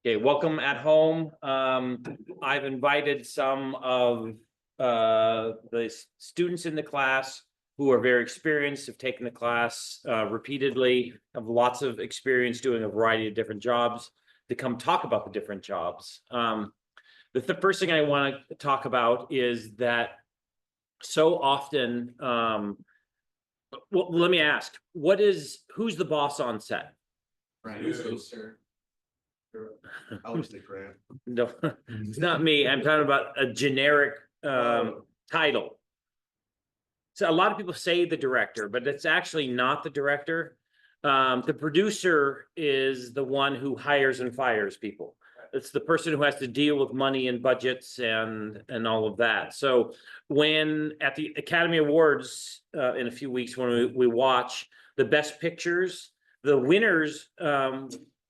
Okay, welcome at home. I've invited some of the students in the class who are very experienced, have taken the class repeatedly, have lots of experience doing a variety of different jobs to come talk about the different jobs. The first thing I want to talk about is that so often, well, let me ask, who's the boss on set? Right, sir. I always think Grant. No, it's not me. I'm talking about a generic title. So a lot of people say the director, but it's actually not the director. The producer is the one who hires and fires people. It's the person who has to deal with money and budgets and all of that. So when at the Academy Awards in a few weeks, when we watch the best pictures, the winners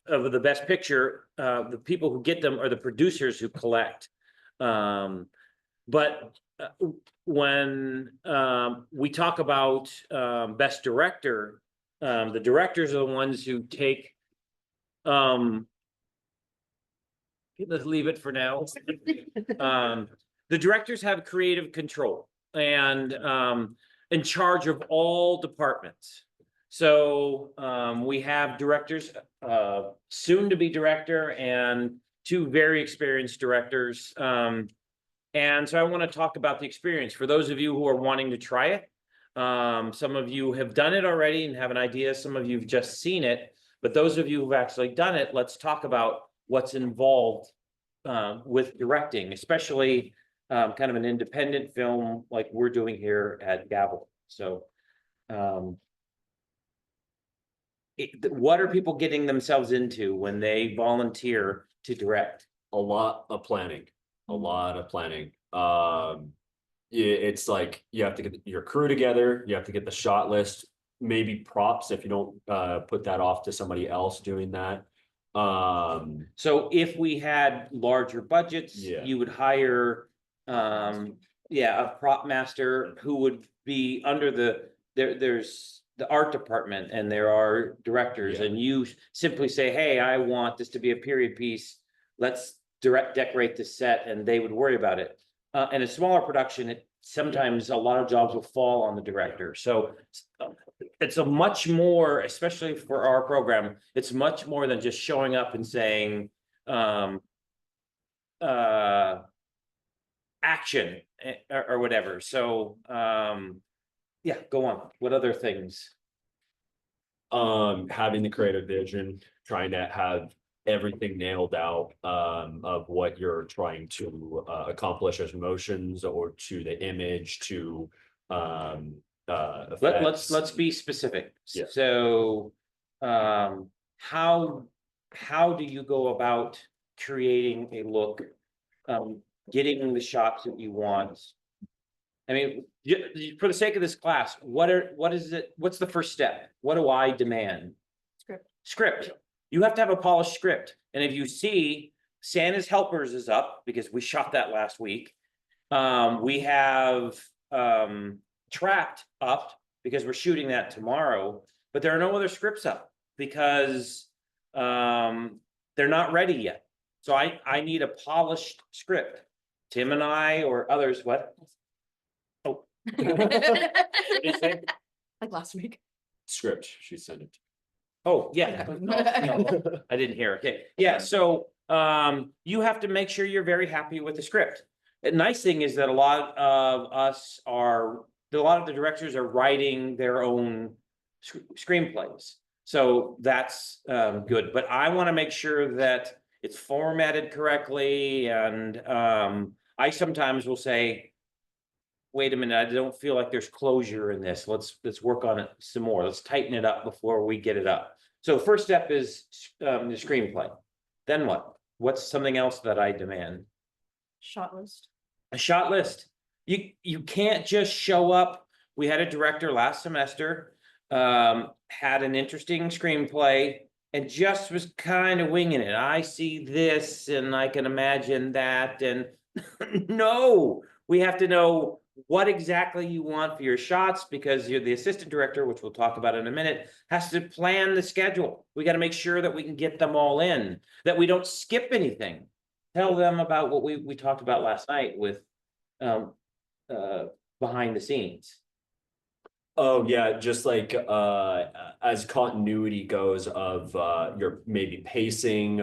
of the best picture, the people who get them are the producers who collect. But when we talk about best director, the directors are the ones who take, let's leave it for now. The directors have creative control and in charge of all departments. So we have directors, soon to be director, and two very experienced directors. And so I want to talk about the experience for those of you who are wanting to try it. Some of you have done it already and have an idea. Some of you have just seen it. But those of you who've actually done it, let's talk about what's involved with directing, especially kind of an independent film like we're doing here at Gavel. So what are people getting themselves into when they volunteer to direct? A lot of planning. It's like you have to get your crew together, you have to get the shot list, maybe props if you don't put that off to somebody else doing that. So if we had larger budgets, you would hire a prop master who would be under there's the art department and there are directors, and you simply say, hey, I want this to be a period piece, let's decorate the set, and they would worry about it. In a smaller production, sometimes a lot of jobs will fall on the director. So it's a much more, especially for our program, it's much more than just showing up and saying action or whatever. So yeah, go on. What other things? Having the creative vision, trying to have everything nailed out of what you're trying to accomplish as motions or to the image to let's be specific. Yeah. So how do you go about creating a look, getting the shots that you want? I mean, for the sake of this class, what's the first step? What do I demand? Script. You have to have a polished script. And if you see Santa's Helpers is up because we shot that last week. We have Trapped up because we're shooting that tomorrow, but there are no other scripts up because they're not ready yet. So I need a polished script. Tim and I or others, what? Oh. What did you say? Like last week. script she sent it. Oh, yeah. No, I didn't hear. Okay. Yeah. So you have to make sure you're very happy with the script. The nice thing is that a lot of the directors are writing their own screenplays. So that's good. But I want to make sure that it's formatted correctly. And I sometimes will say, wait a minute, I don't feel like there's closure in this. Let's work on it some more. Let's tighten it up before we get it up. So first step is the screenplay. Then what? What's something else that I demand? Shot list. A shot list. You can't just show up. We had a director last semester, had an interesting screenplay and just was kind of winging it. I see this and I can imagine that. And no, we have to know what exactly you want for your shots, because you're the assistant director, which we'll talk about in a minute, has to plan the schedule. We got to make sure that we can get them all in, that we don't skip anything. Tell them about what we talked about last night with behind the scenes. Oh, yeah, just like as continuity goes of your maybe pacing,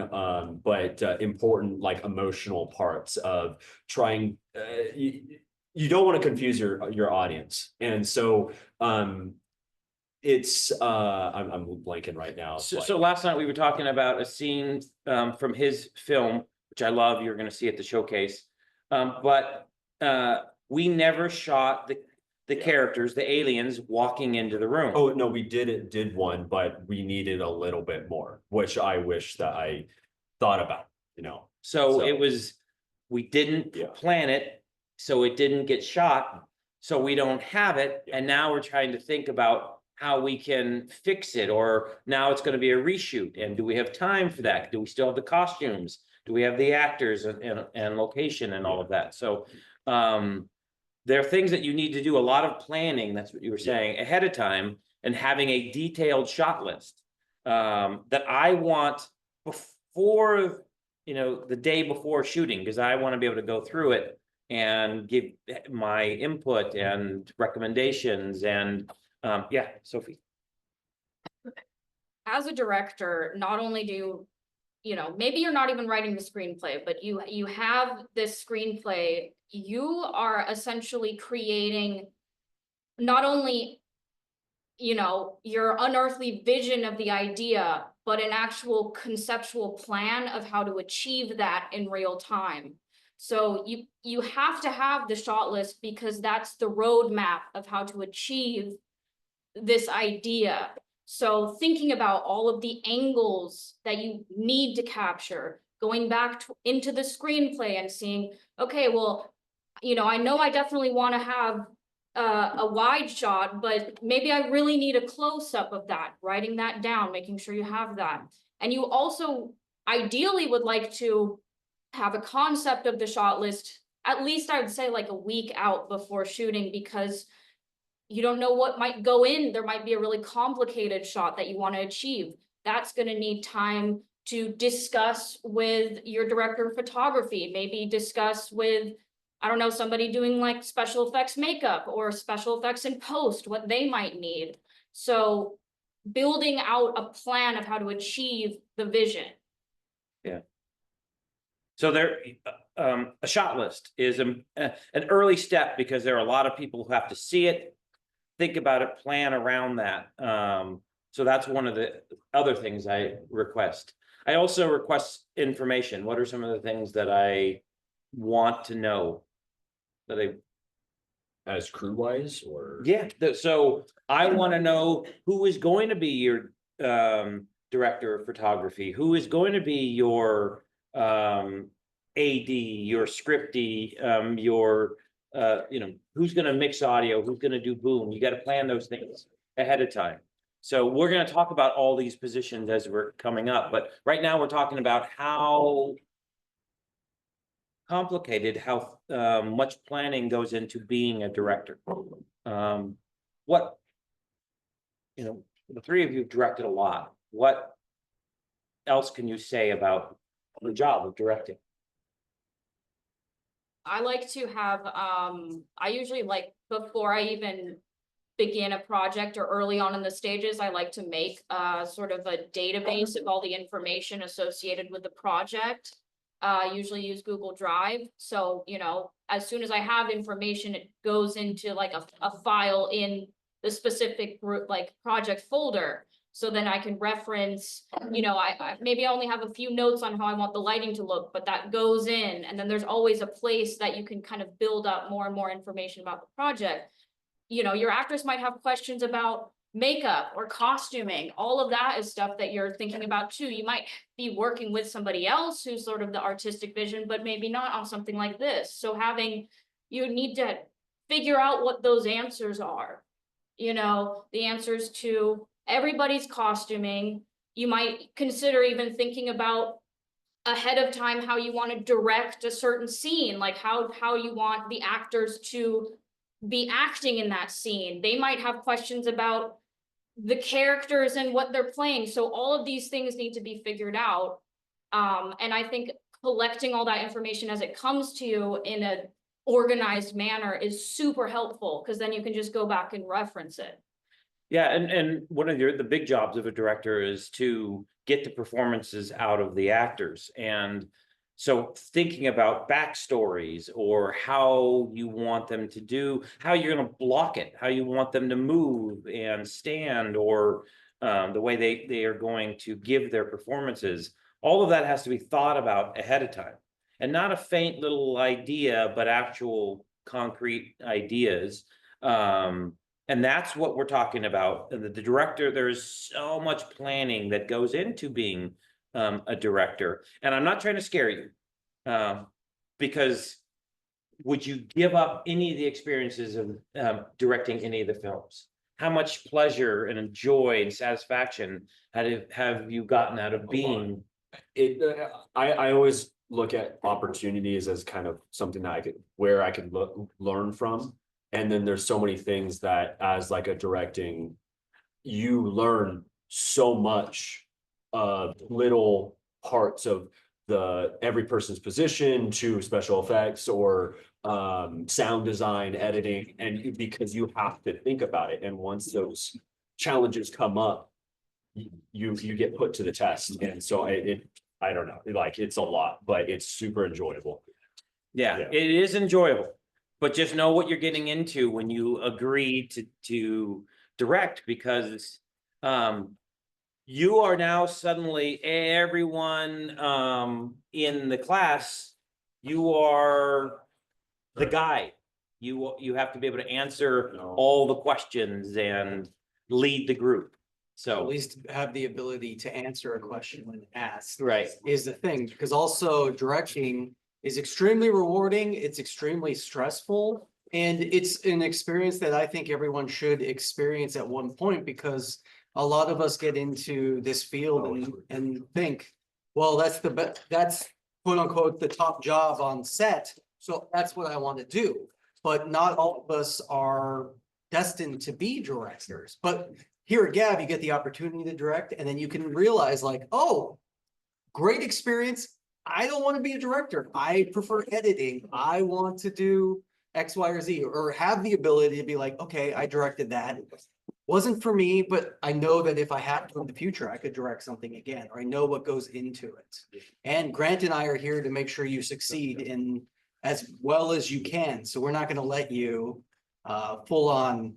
but important like emotional parts of trying you don't want to confuse your audience. And so it's I'm blanking right now. So last night we were talking about a scene from his film, which I love, you're gonna see at the showcase. But we never shot the Yeah. characters, the aliens walking into the room. Oh, no, we did one, but we needed a little bit more, which I wish that I thought about, you know. So So- it was, we didn't Yeah. plan it, so it didn't get shot, so we don't have it, Yeah. and now we're trying to think about how we can fix it, or now it's gonna be a reshoot, and do we have time for that? Do we still have the costumes? Do we have the actors and location and all of that? So, there are things that you need to do, a lot of planning, that's what you were saying, ahead of time, and having a detailed shot list. That I want before, the day before shooting, because I want to be able to go through it and give my input and recommendations and, yeah, Sophie. As a director, not only do maybe you're not even writing the screenplay, but you have this screenplay, you are essentially creating not only your unearthly vision of the idea, but an actual conceptual plan of how to achieve that in real time. So you have to have the shot list, because that's the roadmap of how to achieve this idea. So thinking about all of the angles that you need to capture, going back into the screenplay and seeing, okay, well, I know I definitely want to have a wide shot, but maybe I really need a close-up of that, writing that down, making sure you have that. And you also ideally would like to have a concept of the shot list, at least I would say like a week out before shooting, because you don't know what might go in. There might be a really complicated shot that you want to achieve. That's going to need time to discuss with your director of photography, maybe discuss with, I don't know, somebody doing like special effects makeup or special effects in post, what they might need. So building out a plan of how to achieve the vision. So there, a shot list is an early step, because there are a lot of people who have to see it, think about it, plan around that. So that's one of the other things I request. I also request information. What are some of the things that I want to know? That I, As crew wise, or so I want to know who is going to be your director of photography, who is going to be your AD, your scripty, your who's going to mix audio, who's going to do boom. You got to plan those things ahead of time. So we're going to talk about all these positions as we're coming up, but right now we're talking about how complicated, how much planning goes into being a director. What, the three of you have directed a lot. What else can you say about the job of directing? I like to have, I usually like, before I even begin a project or early on in the stages, I like to make sort of a database of all the information associated with the project. Usually use Google Drive. So, as soon as I have information, it goes into like a file in the specific group, like project folder. So then I can reference, I maybe I only have a few notes on how I want the lighting to look, but that goes in. And then there's always a place that you can kind of build up more and more information about the project. Your actors might have questions about makeup or costuming. All of that is stuff that you're thinking about too. You might be working with somebody else who's sort of the artistic vision, but maybe not on something like this. So you need to figure out what those answers are. The answers to everybody's costuming. You might consider even thinking about ahead of time how you want to direct a certain scene, like how you want the actors to be acting in that scene. They might have questions about the characters and what they're playing. So all of these things need to be figured out. And I think collecting all that information as it comes to you in a organized manner is super helpful, because then you can just go back and reference it. Yeah, and one of the big jobs of a director is to get the performances out of the actors. And so thinking about backstories or how you want them to do, how you're gonna block it, how you want them to move and stand, or the way they are going to give their performances, all of that has to be thought about ahead of time. And not a faint little idea, but actual concrete ideas. And that's what we're talking about. The director, there's so much planning that goes into being a director. And I'm not trying to scare you, because would you give up any of the experiences of directing any of the films? How much pleasure and joy and satisfaction have you gotten out of being? I always look at opportunities as kind of something that I could learn from. And then there's so many things that as like a directing, you learn so much of little parts of every person's position to special effects or sound design, editing, and because you have to think about it. And once those challenges come up, you get put to the test. And so I don't know, like it's a lot, but it's super enjoyable. Yeah, Yeah. it is enjoyable, but just know what you're getting into when you agree to direct, because you are now suddenly everyone in the class, you are the guide. You have to be able to answer all the questions and lead the group. At So, least have the ability to answer a question when asked right. is the thing, because also directing is extremely rewarding, it's extremely stressful, and it's an experience that I think everyone should experience at one point, because a lot of us get into this field and think, well, that's that's quote unquote the top job on set, so that's what I want to do. But not all of us are destined to be directors. But here at Gab, you get the opportunity to direct, and then you can realize like, oh, great experience. I don't want to be a director. I prefer editing. I want to do X, Y, or Z, or have the ability to be like, okay, I directed that. Wasn't for me, but I know that if I have to in the future, I could direct something again, or I know what goes into it. And Grant and I are here to make sure you succeed in as well as you can. So we're not going to let you full on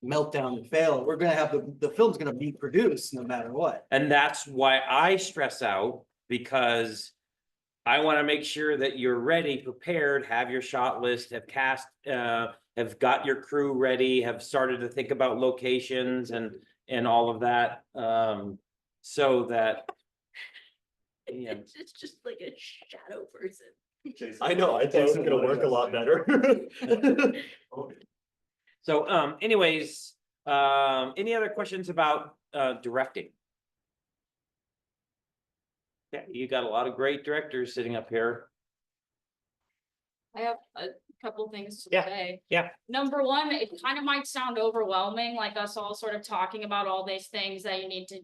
meltdown and fail. We're going to have the film's going to be produced no matter what. And that's why I stress out, because I want to make sure that you're ready, prepared, have your shot list, have cast, have got your crew ready, have started to think about locations and all of that. So that. Yeah. It's just like a shadow person. I know, I think it's gonna work a lot better. So anyways, any other questions about directing? Yeah, you got a lot of great directors sitting up here. I have a couple things to Yeah, say. yeah. Number one, it kind of might sound overwhelming, like us all sort of talking about all these things that you need to,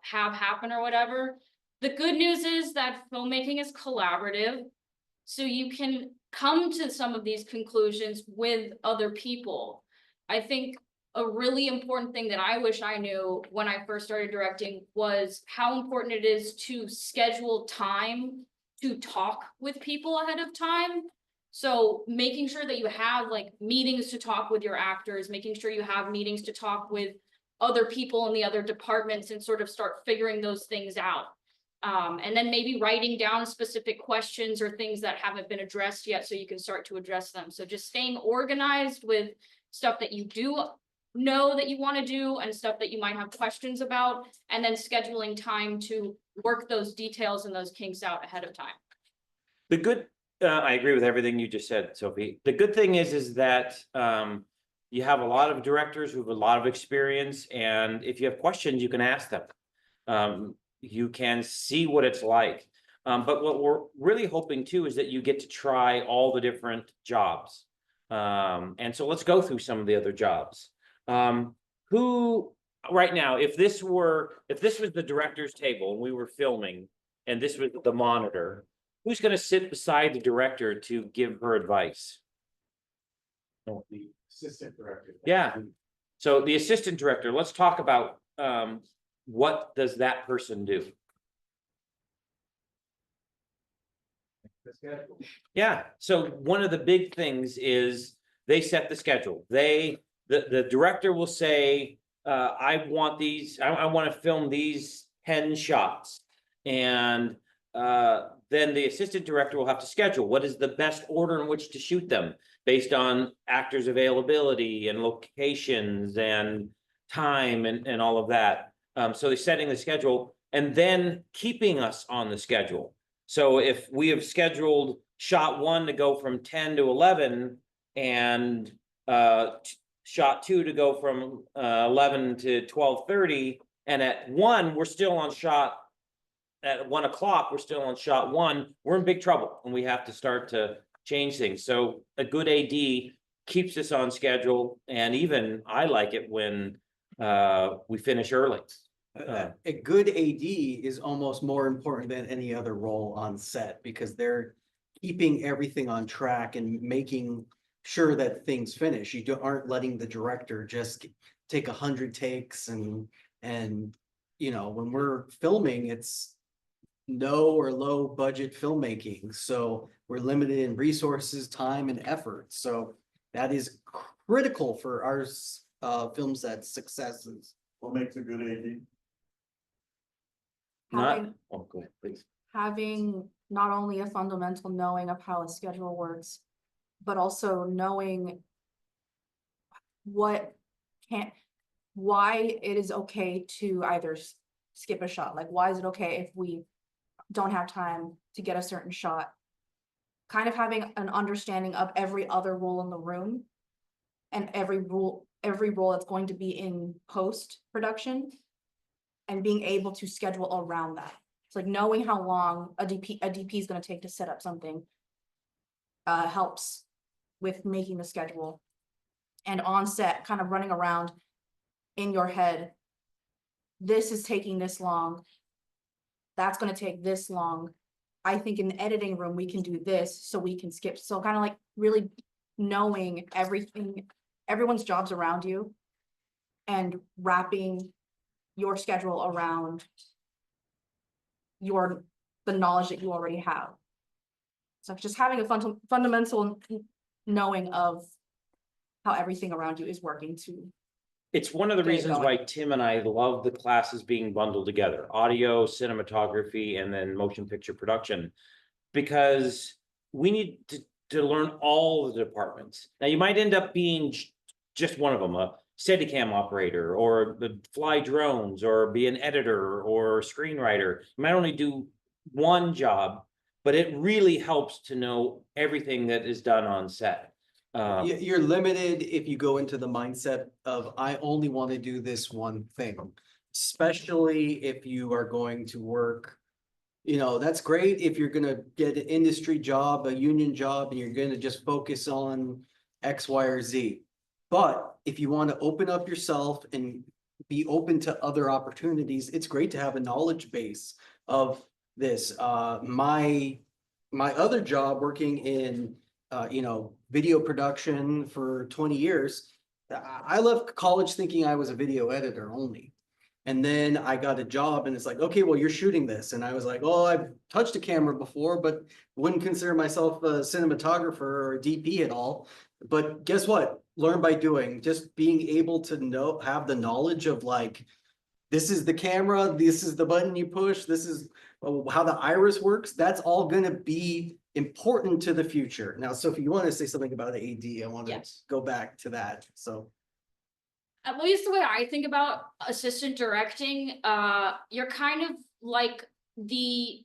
have happen or whatever. The good news is that filmmaking is collaborative, so you can come to some of these conclusions with other people. I think a really important thing that I wish I knew when I first started directing was how important it is to schedule time to talk with people ahead of time. So making sure that you have like meetings to talk with your actors, making sure you have meetings to talk with other people in the other departments and sort of start figuring those things out. And then maybe writing down specific questions or things that haven't been addressed yet so you can start to address them. So just staying organized with stuff that you do know that you want to do and stuff that you might have questions about, and then scheduling time to work those details and those kinks out ahead of time. The good, I agree with everything you just said, Sophie. The good thing is that you have a lot of directors who have a lot of experience, and if you have questions, you can ask them. You can see what it's like. But what we're really hoping too is that you get to try all the different jobs. And so let's go through some of the other jobs. Who, right now, if this was the director's table and we were filming and this was the monitor, who's gonna sit beside the director to give her advice? The assistant director. Yeah. So the assistant director, let's talk about, what does that person do? The schedule. Yeah, so one of the big things is they set the schedule. The director will say, I want these, I want to film these 10 shots. And then the assistant director will have to schedule what is the best order in which to shoot them based on actors' availability and locations and time and all of that. So they're setting the schedule and then keeping us on the schedule. So if we have scheduled shot 1 to go from 10 to 11 and shot 2 to go from 11 to 12:30, and at 1 we're still on shot, at 1 o'clock we're still on shot 1, we're in big trouble and we have to start to change things. So a good AD keeps us on schedule, and even I like it when we finish early. A good AD is almost more important than any other role on set because they're keeping everything on track and making sure that things finish. Aren't letting the director just take 100 takes and you know, when we're filming, it's no or low budget filmmaking. So we're limited in resources, time and effort. So that is critical for our film set successes. What makes a good AD? Not, Having, oh, go ahead, please. having not only a fundamental knowing of how a schedule works, but also knowing why it is okay to either skip a shot. Like, why is it okay if we don't have time to get a certain shot? Kind of having an understanding of every other role in the room and every role that's going to be in post-production, and being able to schedule around that. It's like knowing how long a DP is gonna take to set up something helps with making the schedule. And on set, kind of running around in your head, this is taking this long, that's gonna take this long. I think in the editing room, we can do this, so we can skip. So kind of like really knowing everything, everyone's jobs around you, and wrapping your schedule around the knowledge that you already have. So just having a fundamental knowing of how everything around you is working to. It's one of the Get it reasons going. why Tim and I love the classes being bundled together, audio, cinematography, and then motion picture production. Because we need to learn all the departments. Now, you might end up being just one of them, a Steadicam operator, or fly drones, or be an editor or screenwriter. You might only do one job, but it really helps to know everything that is done on set. You're limited if you go into the mindset of, I only want to do this one thing. Especially if you are going to work, you know, that's great if you're gonna get an industry job, a union job, and you're gonna just focus on X, Y, or Z. But if you want to open up yourself and be open to other opportunities, it's great to have a knowledge base of this. My other job working in you know, video production for 20 years, I left college thinking I was a video editor only. And then I got a job and it's like, okay, well, you're shooting this. And I was like, well, I've touched a camera before, but wouldn't consider myself a cinematographer or a DP at all. But guess what? Learn by doing. Just being able to have the knowledge of like, this is the camera, this is the button you push, this is how the iris works. That's all gonna be important to the future. Now, so if you want to say something about the AD, I want to Yes. go back to that. So. At least the way I think about assistant directing, you're kind of like the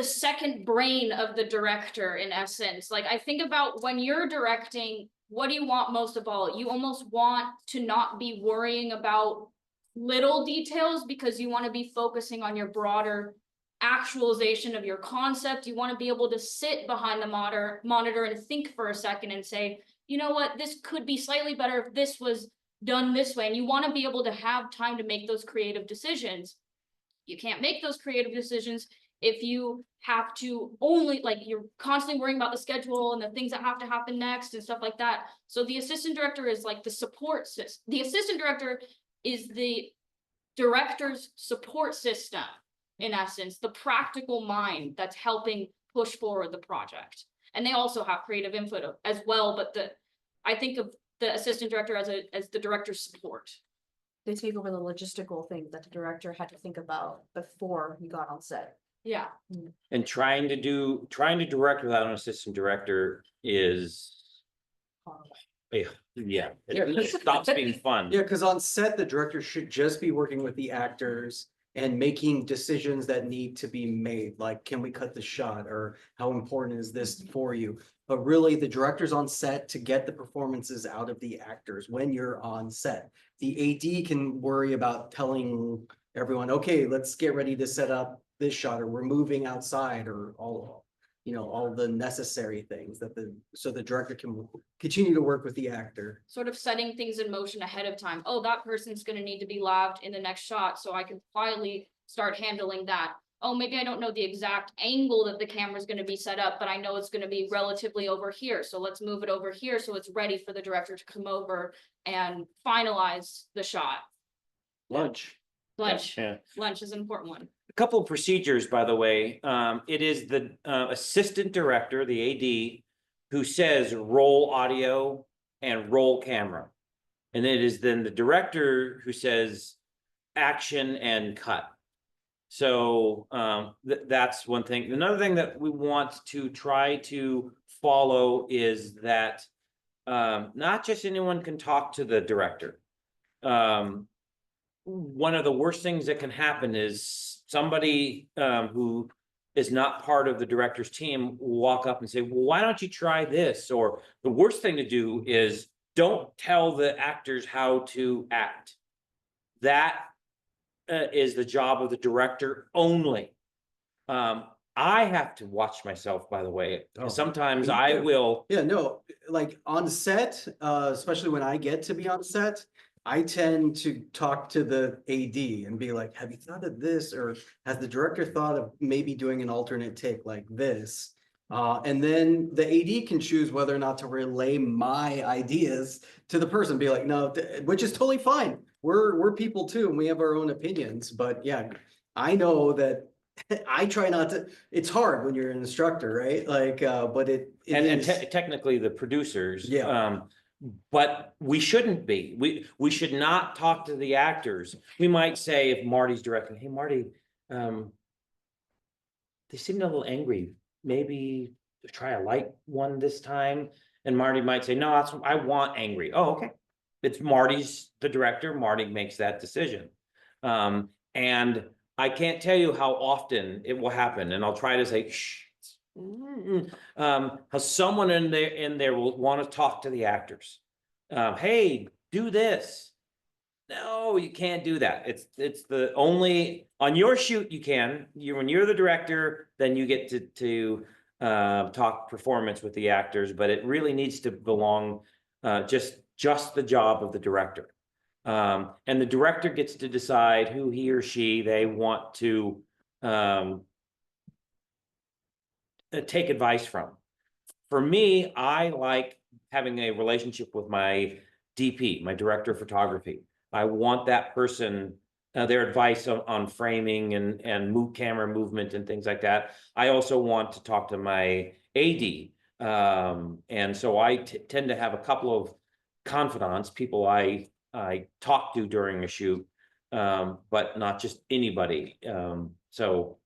second brain of the director in essence. Like, I think about when you're directing, what do you want most of all? You almost want to not be worrying about little details because you want to be focusing on your broader actualization of your concept. You want to be able to sit behind the monitor and think for a second and say, you know what, this could be slightly better if this was done this way. And you want to be able to have time to make those creative decisions. You can't make those creative decisions if you have to only, like, you're constantly worrying about the schedule and the things that have to happen next and stuff like that. So the assistant director is like the support system. The assistant director is the director's support system, in essence, the practical mind that's helping push forward the project. And they also have creative input as well, but I think of the assistant director as the director's support. They take over the logistical things that the director had to think about before he got on set. Yeah, And trying to direct without an assistant director is, yeah, it stops being fun. Yeah, because on set, the director should just be working with the actors and making decisions that need to be made, like, can we cut the shot, or how important is this for you? But really, the director's on set to get the performances out of the actors when you're on set. The AD can worry about telling everyone, okay, let's get ready to set up this shot, or we're moving outside, or all the necessary things so the director can continue to work with the actor. sort of setting things in motion ahead of time. Oh, that person's gonna need to be laved in the next shot, so I can quietly start handling that. Oh, maybe I don't know the exact angle that the camera's gonna be set up, but I know it's gonna be relatively over here, so let's move it over here so it's ready for the director to come over and finalize the shot. Lunch. Lunch, Yeah. lunch is an important one. A couple of procedures, by the way. It is the assistant director, the AD, who says roll audio and roll camera. And it is then the director who says action and cut. So that's one thing. Another thing that we want to try to follow is that not just anyone can talk to the director. One of the worst things that can happen is somebody who is not part of the director's team will walk up and say, well, why don't you try this? Or the worst thing to do is don't tell the actors how to act. That is the job of the director only. I have to watch myself, by the way. Oh, Sometimes me I too. will. Yeah, no, like on set, especially when I get to be on set, I tend to talk to the AD and be like, have you thought of this? Or has the director thought of maybe doing an alternate take like this? And then the AD can choose whether or not to relay my ideas to the person, be like, no, which is totally fine. We're people too, and we have our own opinions, but yeah, I know that I try not to, it's hard when you're an instructor, right? Like, but it And is. technically the producers. Yeah. But we shouldn't be. We should not talk to the actors. We might say, if Marty's directing, hey, Marty, they seemed a little angry. Maybe try a light one this time. And Marty might say, no, I want angry. Oh, okay. It's Marty's the director. Marty makes that decision. And I can't tell you how often it will happen. And I'll try to say, shh. How someone in there will want to talk to the actors. Hey, do this. No, you can't do that. It's the only on your shoot you can. When you're the director, then you get to talk performance with the actors, but it really needs to belong just the job of the director. And the director gets to decide who he or she they want to take advice from. For me, I like having a relationship with my DP, my director of photography. I want that person, their advice on framing and camera movement and things like that. I also want to talk to my AD. And so I tend to have a couple of confidants, people I talk to during a shoot, but not just anybody. So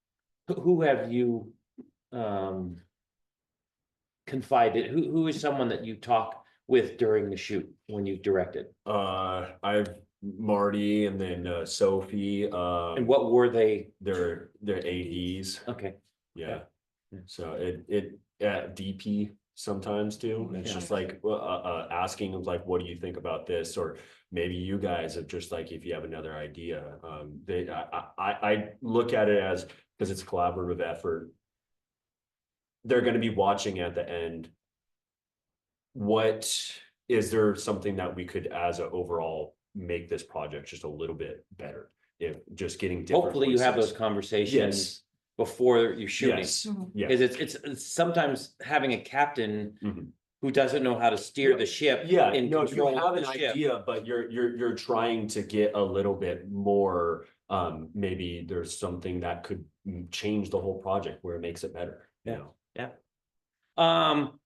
who have you confided? Who is someone that you talk with during the shoot when you directed? I've Marty and then Sophie. And what were they? They're ADs. Okay. Yeah. Yeah. So DP. sometimes too. It's just like, asking of like, what do you think about this? Or maybe you guys have just like, if you have another idea, I look at it as, because it's a collaborative effort. They're gonna be watching at the end. What, is there something that we could, as a overall, make this project just a little bit better? If just getting different. Hopefully you have those voices. conversations Yes. before you're shooting. Yes, Mhm. yeah. Cause it's sometimes having a captain Mhm. who doesn't know how to steer the ship. Yeah, and no, you control have the an ship. idea, but you're trying to get a little bit more, maybe there's something that could change the whole project where it makes it better, you Yeah. know?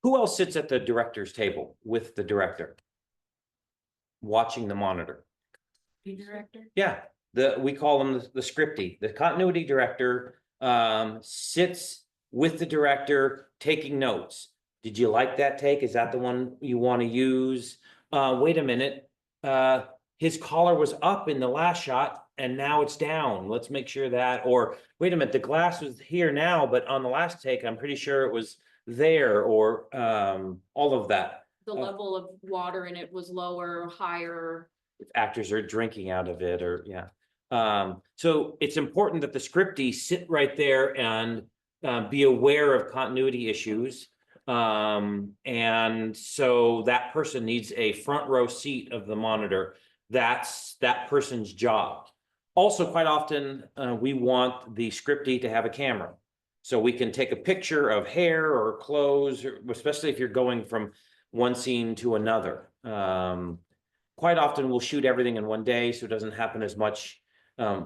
Who else sits at the director's table with the director? Watching the monitor? Director. Yeah, we call them the scripty, the continuity director, sits with the director taking notes. Did you like that take? Is that the one you want to use? Wait a minute, his collar was up in the last shot and now it's down. Let's make sure that, or wait a minute, the glass was here now, but on the last take, I'm pretty sure it was there, or all of that. The level of water in it was lower, higher. If actors are drinking out of it, or yeah. So it's important that the scripties sit right there and be aware of continuity issues. And so that person needs a front row seat of the monitor. That's that person's job. Also, quite often, we want the scriptie to have a camera. So we can take a picture of hair or clothes, especially if you're going from one scene to another. Quite often we'll shoot everything in one day, so it doesn't happen as much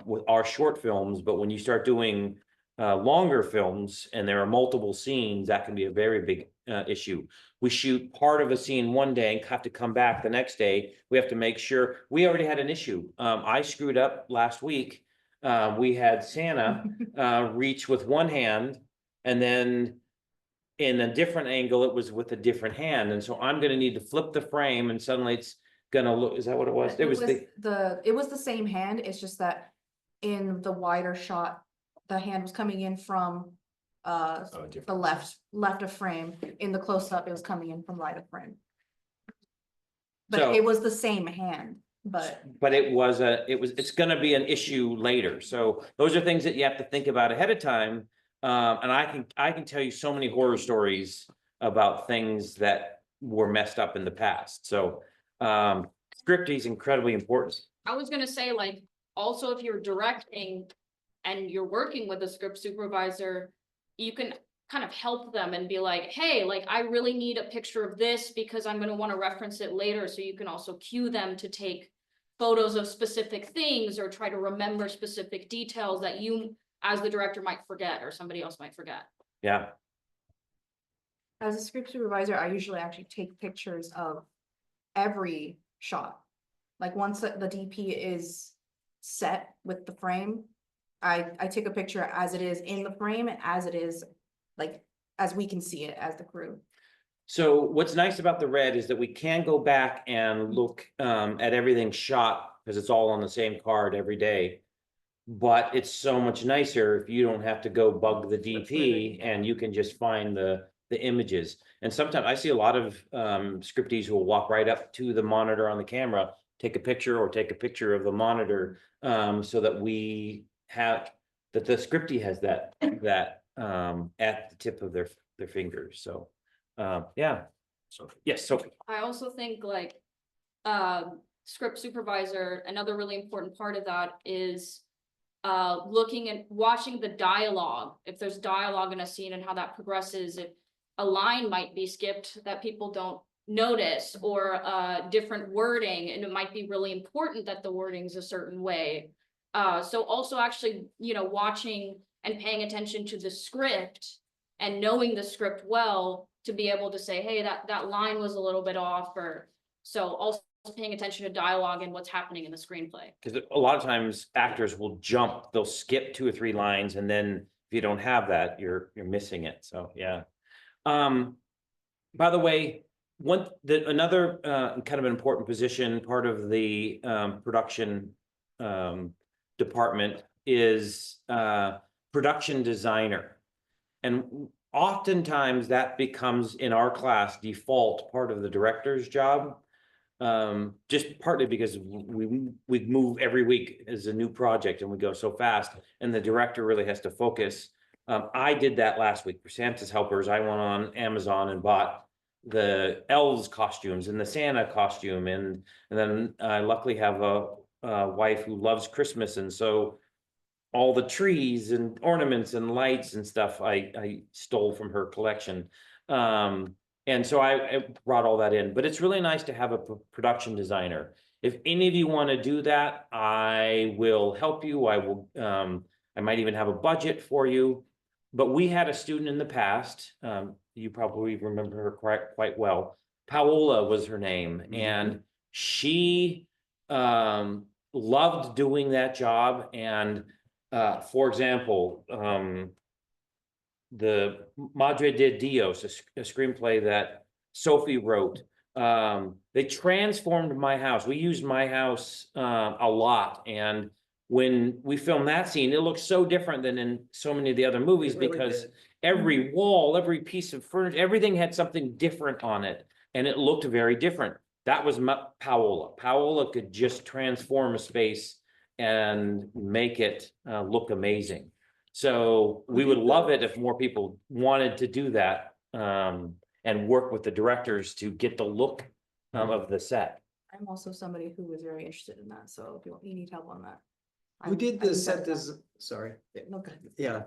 with our short films, but when you start doing longer films and there are multiple scenes, that can be a very big issue. We shoot part of a scene one day and have to come back the next day. We have to make sure, we already had an issue. I screwed up last week. We had Santa reach with one hand, and then in a different angle, it was with a different hand. And so I'm gonna need to flip the frame, and suddenly it's gonna look, is that what it was? It was it was the same hand, it's just that in the wider shot, the hand was coming in from Oh, different. the left of frame. In the close-up, it was coming in from right of frame. But So- it was the same hand, but it's gonna be an issue later. So those are things that you have to think about ahead of time. And I can tell you so many horror stories about things that were messed up in the past. So scripting is incredibly important. I was gonna say, like, also if you're directing and you're working with a script supervisor, you can kind of help them and be like, hey, like, I really need a picture of this because I'm gonna wanna reference it later, so you can also cue them to take photos of specific things or try to remember specific details that you, as the director, might forget or somebody else might forget. Yeah, as a script supervisor, I usually actually take pictures of every shot. Like once the DP is set with the frame, I take a picture as it is in the frame, and as it is, like, as we can see it as the crew. so what's nice about the red is that we can go back and look at everything shot, because it's all on the same card every day. But it's so much nicer if you don't have to go bug the DP and you can just find the images. And sometimes I see a lot of scripties who will walk right up to the monitor on the camera, take a picture of the monitor, so that we have, that the scriptie has that at the tip of their fingers. So yeah. So Yes, Sophie. I also think, like, script supervisor, another really important part of that is looking and watching the dialogue. If there's dialogue in a scene and how that progresses, if a line might be skipped that people don't notice, or different wording, and it might be really important that the wording's a certain way. So also actually, watching and paying attention to the script and knowing the script well to be able to say, hey, that line was a little bit off, or so also paying attention to dialogue and what's happening in the screenplay. Because a lot of times actors will jump, they'll skip 2 or 3 lines, and then if you don't have that, you're missing it. So yeah. By the way, another kind of an important position, part of the production department is production designer. And oftentimes that becomes in our class default part of the director's job. Just partly because we move every week as a new project and we go so fast and the director really has to focus. I did that last week for Santa's Helpers. I went on Amazon and bought the elves costumes and the Santa costume, and then I luckily have a wife who loves Christmas, and so all the trees and ornaments and lights and stuff I stole from her collection. And so I brought all that in, but it's really nice to have a production designer. If any of you want to do that, I will help you. I might even have a budget for you. But we had a student in the past, you probably remember her quite well. Paola was her name, and she loved doing that job. And for example, the Madre de Dios, a screenplay that Sophie wrote, they transformed my house. We used my house a lot, and when we filmed that scene, it looked so different than in so many of the other movies, because every wall, every piece of furniture, everything had something different on it, and it looked very different. That was Paola. Paola could just transform a space and make it look amazing. So we would love it if more people wanted to do that, and work with the directors to get the look of the set. I'm also somebody who is very interested in that, so if you need help on that. Who did I the can set set that. sorry, No, go yeah.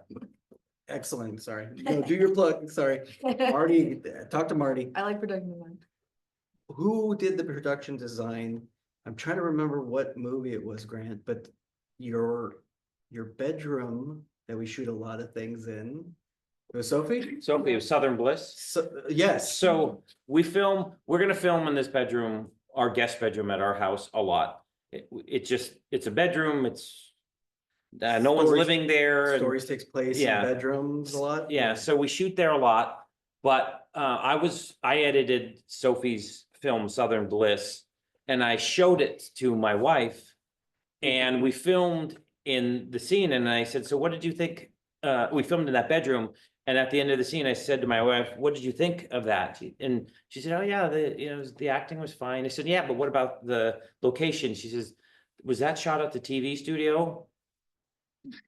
Excellent, sorry. No, do your plug, sorry. ahead. Marty, talk to Marty. I like production design. Who did the production design? I'm trying to remember what movie it was, Grant, but your bedroom that we shoot a lot of things in. It was Sophie? Sophie of Southern Bliss. So, yes. So we're gonna film in this bedroom, our guest bedroom at our house a lot. It's a bedroom, no one's Stories- living there. and- Stories takes place in Yeah. bedrooms a lot. Yeah, so we shoot there a lot, but I edited Sophie's film Southern Bliss, and I showed it to my wife, and we filmed in the scene, and I said, so what did you think? We filmed in that bedroom, and at the end of the scene, I said to my wife, what did you think of that? And she said, oh yeah, the acting was fine. I said, yeah, but what about the location? She says, was that shot at the TV studio?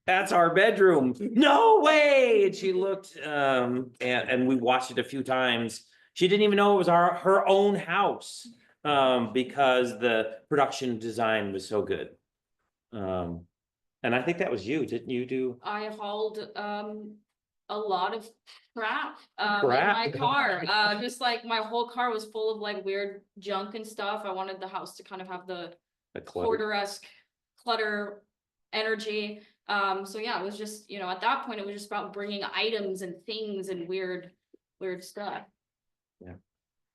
That's our bedroom. No way. And she looked, and we watched it a few times. She didn't even know it was her own house, because the production design was so good. And I think that was you, didn't you do? I hauled a lot of crap in Crap? my car. Just like my whole car was full of like weird junk and stuff. I wanted the house to kind of have the A clutter? hoarder-esque clutter energy. So yeah, it was just, at that point, it was just about bringing items and things and weird stuff.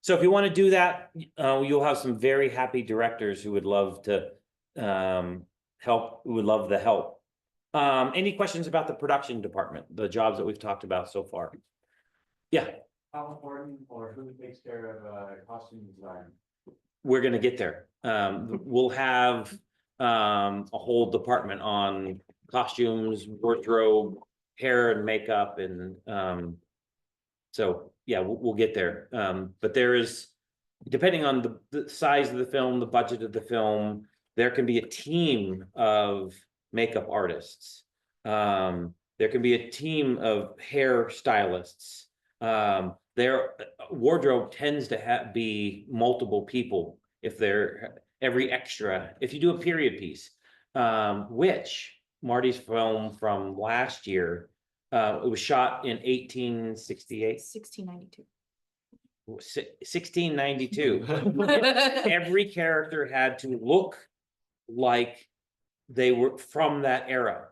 So if you want to do that, you'll have some very happy directors who would love to help, who would love the help. Any questions about the production department, the jobs that we've talked about so far? Yeah, How important or who takes care of costume design? we're gonna get there. We'll have a whole department on costumes, wardrobe, hair and makeup, and so yeah, we'll get there. But there is, depending on the size of the film, the budget of the film, there can be a team of makeup artists. There can be a team of hair stylists. Their wardrobe tends to be multiple people if they're every extra. If you do a period piece, which Marty's film from last year, it was shot in 1868, 1692. 1692. Every character had to look like they were from that era.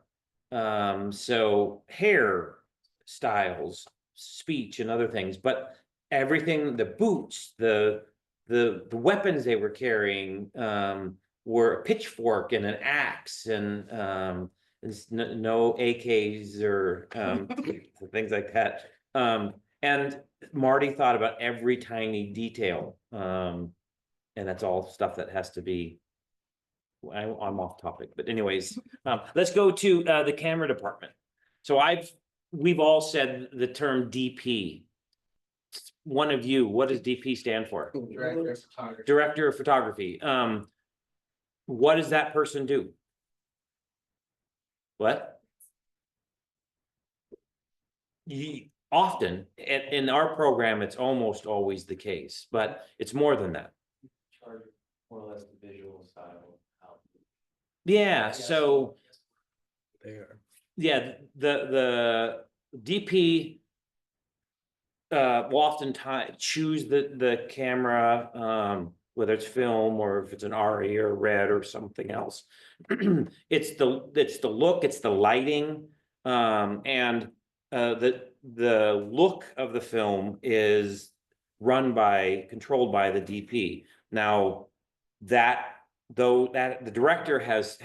So hair styles, speech and other things, but everything, the boots, the weapons they were carrying were a pitchfork and an axe, and no AKs or things like that. And Marty thought about every tiny detail. And that's all stuff that has to be, I'm off topic, but anyways, let's go to the camera department. So we've all said the term DP. One of you, what does DP stand for? Director of photography. Director of photography. What does that person do? What? Often, in our program, it's almost always the case, but it's more than that. Charge more or less the visual style. How Yeah, so, There. yeah, the DP will oftentimes choose the camera, whether it's film or if it's an RE or red or something else. It's the look, it's the lighting, and the look of the film is controlled by the DP. Now, though the director has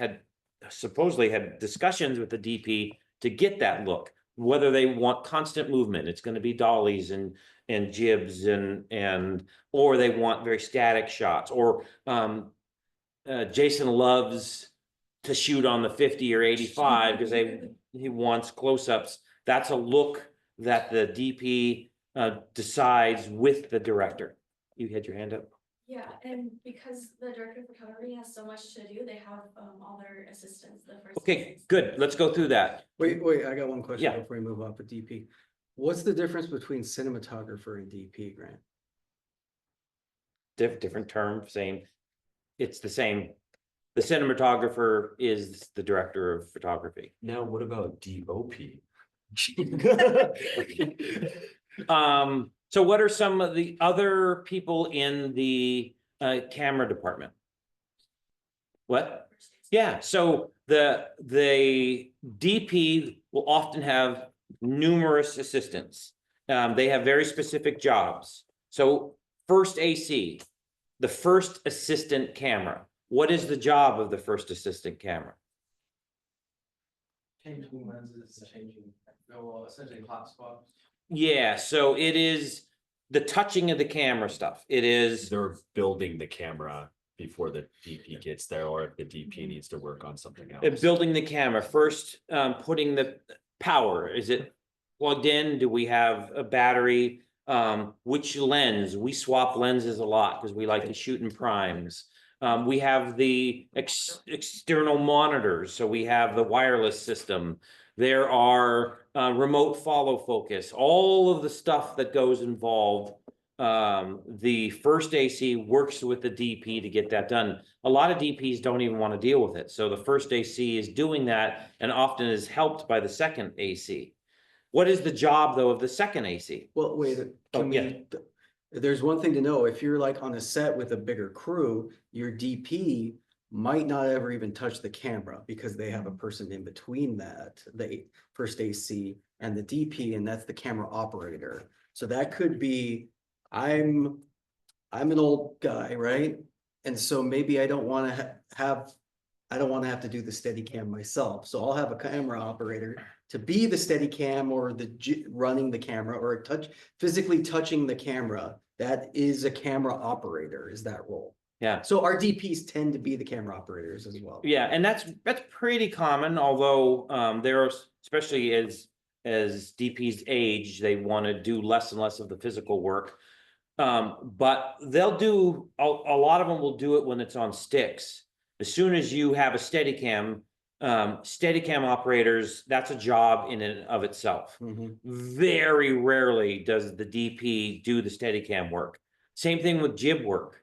supposedly had discussions with the DP to get that look, whether they want constant movement, it's gonna be dollies and jibs or they want very static shots, or Jason loves to shoot on the 50 or 85 because he wants close-ups. That's a look that the DP decides with the director. You had your hand up? Yeah, and because the director of photography has so much to do, they have all their assistants, the first. Okay, assistants. good. Let's go through that. Wait, I got one question Yeah. before we move off of DP. What's the difference between cinematographer and DP, Grant? Different term, same. It's the same. The cinematographer is the director of photography. Now, what about DOP? So what are some of the other people in the camera department? What? Yeah, so the DP will often have numerous assistants. They have very specific jobs. So first AC, the first assistant camera. What is the job of the first assistant camera? changing lenses, changing, well, essentially hot spots. Yeah, so it is the touching of the camera stuff. It is, They're building the camera before the DP gets there, or if the DP needs to work on something else. building the camera, first putting the power. Is it plugged in? Do we have a battery? Which lens? We swap lenses a lot because we like to shoot in primes. We have the external monitors, so we have the wireless system. There are remote follow focus, all of the stuff that goes involved. The first AC works with the DP to get that done. A lot of DPs don't even want to deal with it. So the first AC is doing that and often is helped by the second AC. What is the job though of the second AC? Well, wait, Oh, can yeah. we, there's one thing to know, if you're like on a set with a bigger crew, your DP might not ever even touch the camera because they have a person in between that, the first AC and the DP, and that's the camera operator. So that could be, I'm an old guy, right? And so maybe I don't want to I don't want to have to do the steady cam myself. So I'll have a camera operator to be the steady cam or running the camera or physically touching the camera. That is a camera operator, is that role. Yeah. So our DPs tend to be the camera operators as well. Yeah, and that's pretty common, although there are, especially as DPs age, they want to do less and less of the physical work. But they'll do a lot of them will do it when it's on sticks. As soon as you have a Steadicam operators, that's a job in and of itself. Mhm. Very rarely does the DP do the Steadicam work. Same thing with jib work.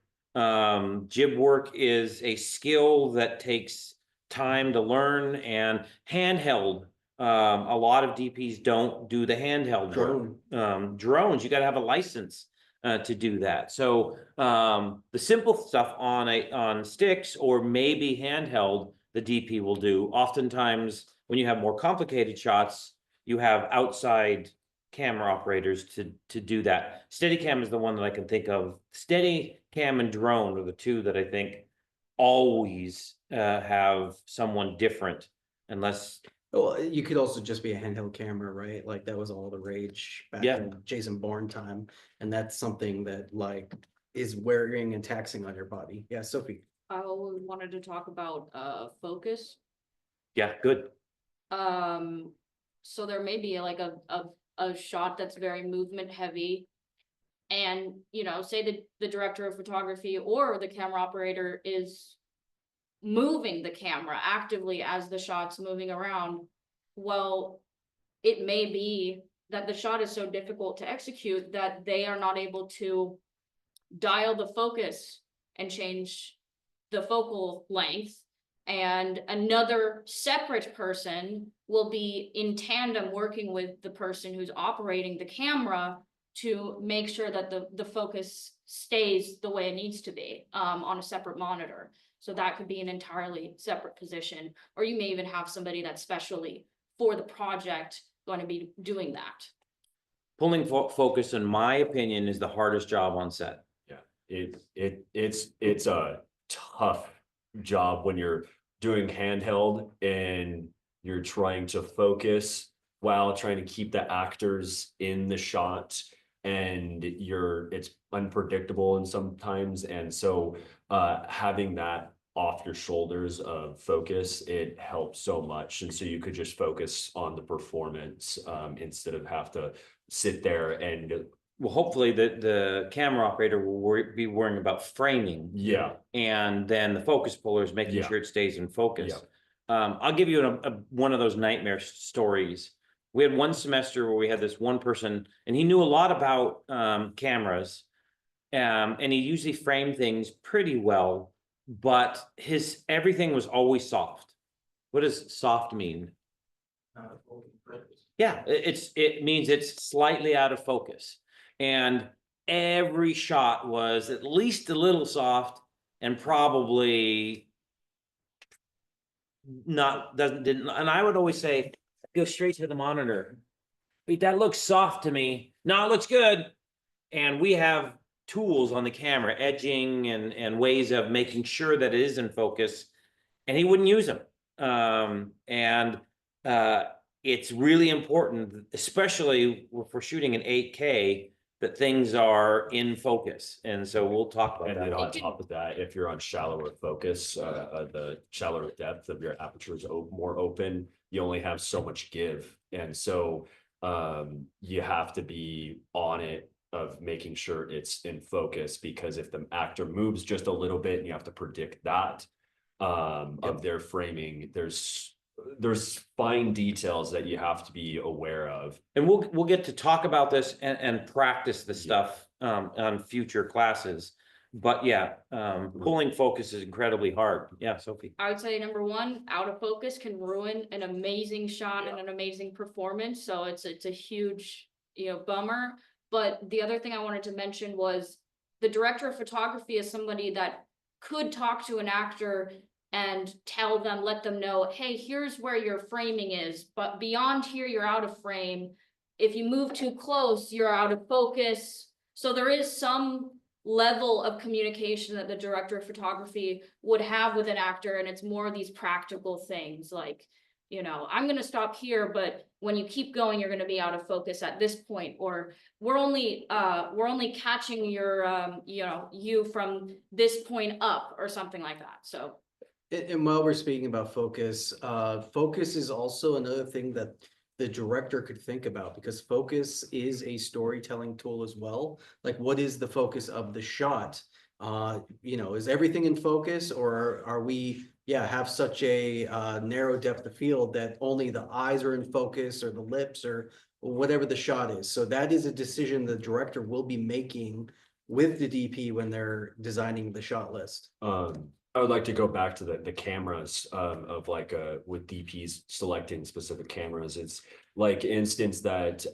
Jib work is a skill that takes time to learn, and handheld. A lot of DPs don't do the handheld work. Drones, you got to have a license to do that. So the simple stuff on sticks or maybe handheld, the DP will do. Oftentimes, when you have more complicated shots, you have outside camera operators to do that. Steadicam is the one that I can think of. Steadicam and drone are the two that I think always have someone different, unless. Well, you could also just be a handheld camera, right? Like that was all the rage back Yeah. in Jason Bourne time. And that's something that like is wearing and taxing on your body. Yeah, Sophie. I wanted to talk about focus. Yeah, good. So there may be like a shot that's very movement heavy. And, you know, say the director of photography or the camera operator is moving the camera actively as the shot's moving around. Well, it may be that the shot is so difficult to execute that they are not able to dial the focus and change the focal length. And another separate person will be in tandem working with the person who's operating the camera to make sure that the focus stays the way it needs to be, on a separate monitor. So that could be an entirely separate position, or you may even have somebody that's specially for the project going to be doing that. Pulling focus, in my opinion, is the hardest job on set. It's a tough job when you're doing handheld and you're trying to focus while trying to keep the actors in the shot, and it's unpredictable and sometimes, and so having that off your shoulders of focus, it helps so much. And so you could just focus on the performance instead of have to sit there and Well, hopefully the camera operator will be worrying about framing. yeah. And then the focus puller is making Yeah. sure it stays in focus. I'll give you one of those nightmare stories. We had one semester where we had this one person, and he knew a lot about cameras. And he usually framed things pretty well, but everything was always soft. What does soft mean? Yeah, it means it's slightly out of focus. And every shot was at least a little soft and probably didn't. And I would always say, go straight to the monitor. Wait, that looks soft to me. No, it looks good. And we have tools on the camera, edging and ways of making sure that it is in focus. And he wouldn't use them. It's really important, especially if we're shooting in 8K, that things are in focus. And so we'll talk about And that. then on top of that, if you're on shallower focus, the shallower depth of your aperture is more open, you only have so much give. And so you have to be on it of making sure it's in focus, because if the actor moves just a little bit and you have to predict that of their framing, there's fine details that you have to be aware of. And we'll get to talk about this and practice the stuff on future classes. But yeah, pulling focus is incredibly hard. Yeah, Sophie. I would say number one, out of focus can ruin an amazing shot and an amazing performance. So it's a huge, bummer. But the other thing I wanted to mention was the director of photography is somebody that could talk to an actor and let them know, hey, here's where your framing is, but beyond here, you're out of frame. If you move too close, you're out of focus. So there is some level of communication that the director of photography would have with an actor, and it's more of these practical things like, I'm gonna stop here, but when you keep going, you're gonna be out of focus at this point, or we're only catching your you from this point up, or something like that. So. And while we're speaking about focus, focus is also another thing that the director could think about, because focus is a storytelling tool as well. Like, what is the focus of the shot? Is everything in focus, or are we, have such a narrow depth of field that only the eyes are in focus, or the lips, or whatever the shot is? So that is a decision the director will be making with the DP when they're designing the shot list. I would like to go back to the cameras of like with DPs selecting specific cameras. It's like instance that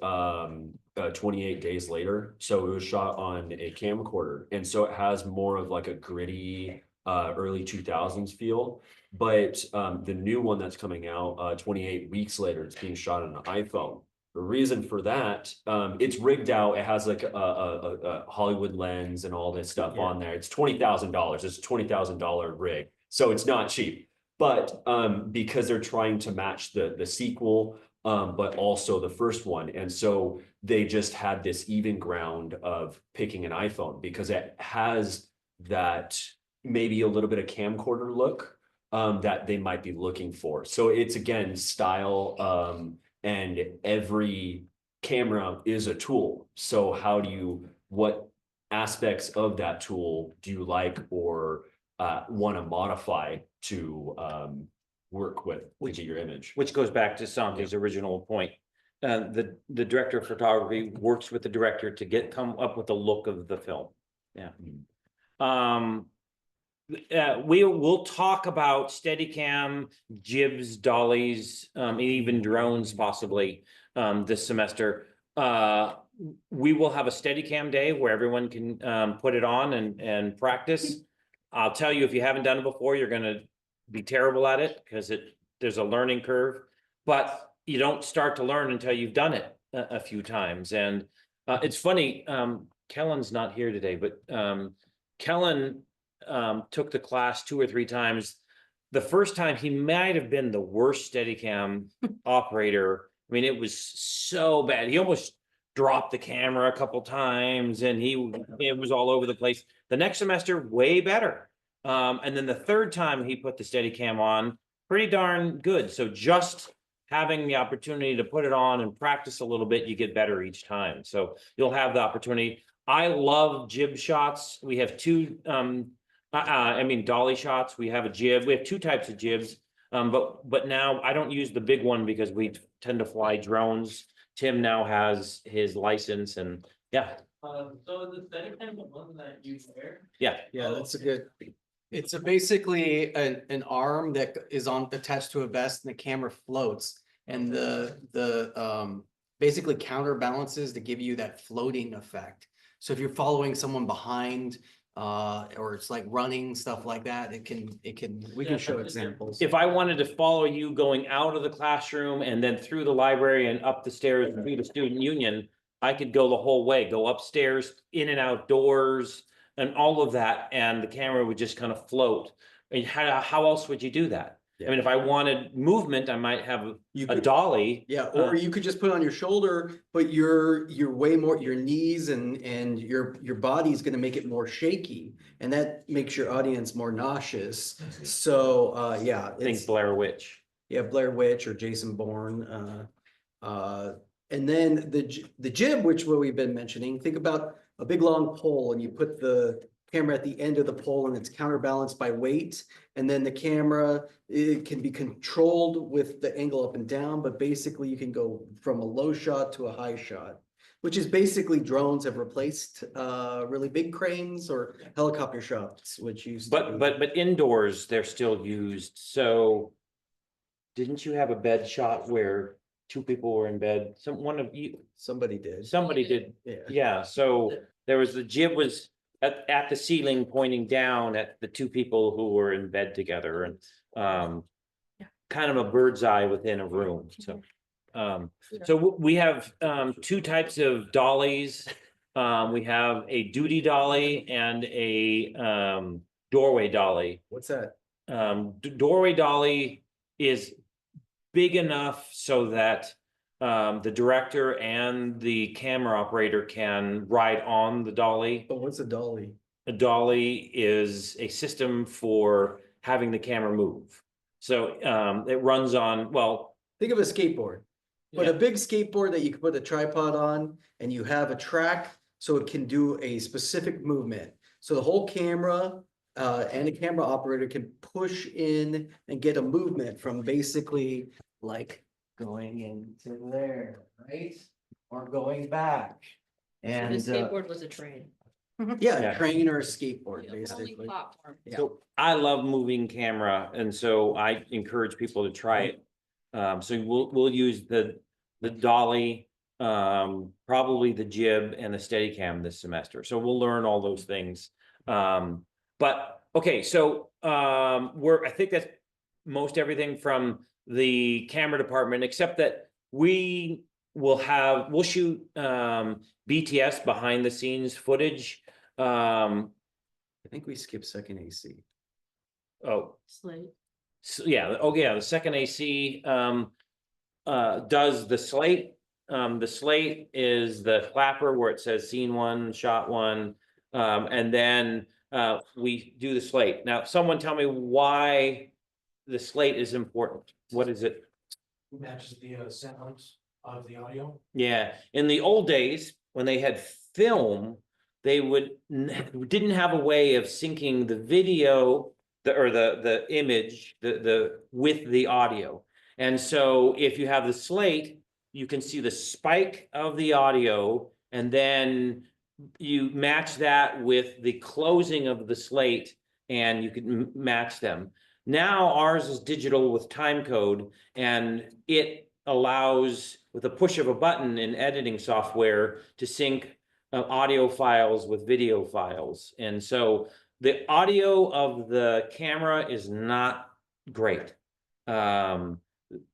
28 days later. So it was shot on a camcorder. And so it has more of like a gritty early 2000s feel. But the new one that's coming out 28 weeks later, it's being shot on an iPhone. The reason for that, it's rigged out. It has like a Hollywood lens and all this stuff on there. It's $20,000. It's a $20,000 rig, so it's not cheap. But because they're trying to match the sequel, but also the first one, and so they just had this even ground of picking an iPhone because it has that maybe a little bit of camcorder look that they might be looking for. So it's again style. and every camera is a tool. So what aspects of that tool do you like or want to modify to work with to get your image? Which goes back to Santi's original point. The director of photography works with the director to come up with the look of the film. Yeah. We'll talk about Steadicam, jibs, dollies, even drones possibly, this semester. We will have a Steadicam day where everyone can, put it on and practice. I'll tell you, if you haven't done it before, you're gonna be terrible at it because there's a learning curve, but you don't start to learn until you've done it a few times. And it's funny, Kellen's not here today, but Kellen took the class 2 or 3 times. The first time he might have been the worst Steadicam operator. I mean, it was so bad. He almost dropped the camera a couple times and it was all over the place. The next semester, way better. And then the third time he put the Steadicam on, pretty darn good. So just having the opportunity to put it on and practice a little bit, you get better each time. So you'll have the opportunity. I love jib shots. We have 2, dolly shots. We have a jib. We have 2 types of jibs. But now I don't use the big one because we tend to fly drones. Tim now has his license and yeah. So the Steadicam, the one that you wear? Yeah. Yeah, that's a good. It's basically an arm that is attached to a vest and the camera floats. And the basically counterbalances to give you that floating effect. So if you're following someone behind, or it's like running, stuff like that, we can show examples. If I wanted to follow you going out of the classroom and then through the library and up the stairs through the student union, I could go the whole way, go upstairs, in and outdoors and all of that. And the camera would just kind of float. And how else would you do that? I mean, if I wanted movement, I might have a dolly. Yeah, or you could just put it on your shoulder, but you're way more, your knees and your body's gonna make it more shaky. And that makes your audience more nauseous. So, yeah. Think Blair Witch. Yeah, Blair Witch or Jason Bourne. And then the jib, which what we've been mentioning, think about a big long pole and you put the camera at the end of the pole and it's counterbalanced by weight. And then the camera, it can be controlled with the angle up and down, but basically you can go from a low shot to a high shot, which is basically drones have replaced really big cranes or helicopter shots, which used to be. But indoors, they're still used. So didn't you have a bed shot where 2 people were in bed? Somebody did. Somebody did. Yeah. Yeah, so there was the jib was at the ceiling pointing down at the 2 people who were in bed together and kind of a bird's eye within a room. So we have 2 types of dollies. We have a duty dolly and a doorway dolly. What's that? Doorway dolly is big enough so that the director and the camera operator can ride on the dolly. But what's a dolly? A dolly is a system for having the camera move. So it runs on, well. Think of a skateboard, but a big skateboard that you can put a tripod on and you have a track so it can do a specific movement. So the whole camera and the camera operator can push in and get a movement from basically like going into there, right? Or going back. And The skateboard was a train. yeah, Yeah. a train or a skateboard, Rolling basically. platform. Yeah. So I love moving camera, and so I encourage people to try it. So we'll use the dolly, probably the jib and the Steadicam this semester. So we'll learn all those things. But okay, so I think that's most everything from the camera department, except that we'll shoot BTS behind the scenes footage. I think we skipped second AC. Oh, Slate. so yeah, the second AC does the slate. The slate is the clapper where it says scene 1, shot 1, and then we do the slate. Now, someone tell me why the slate is important. What is it? matches the sounds of the audio. Yeah, in the old days, when they had film, they didn't have a way of syncing the video, the image, with the audio. And so if you have the slate, you can see the spike of the audio, and then you match that with the closing of the slate, and you can match them. Now ours is digital with time code, and it allows, with a push of a button in editing software, to sync audio files with video files. And so the audio of the camera is not great.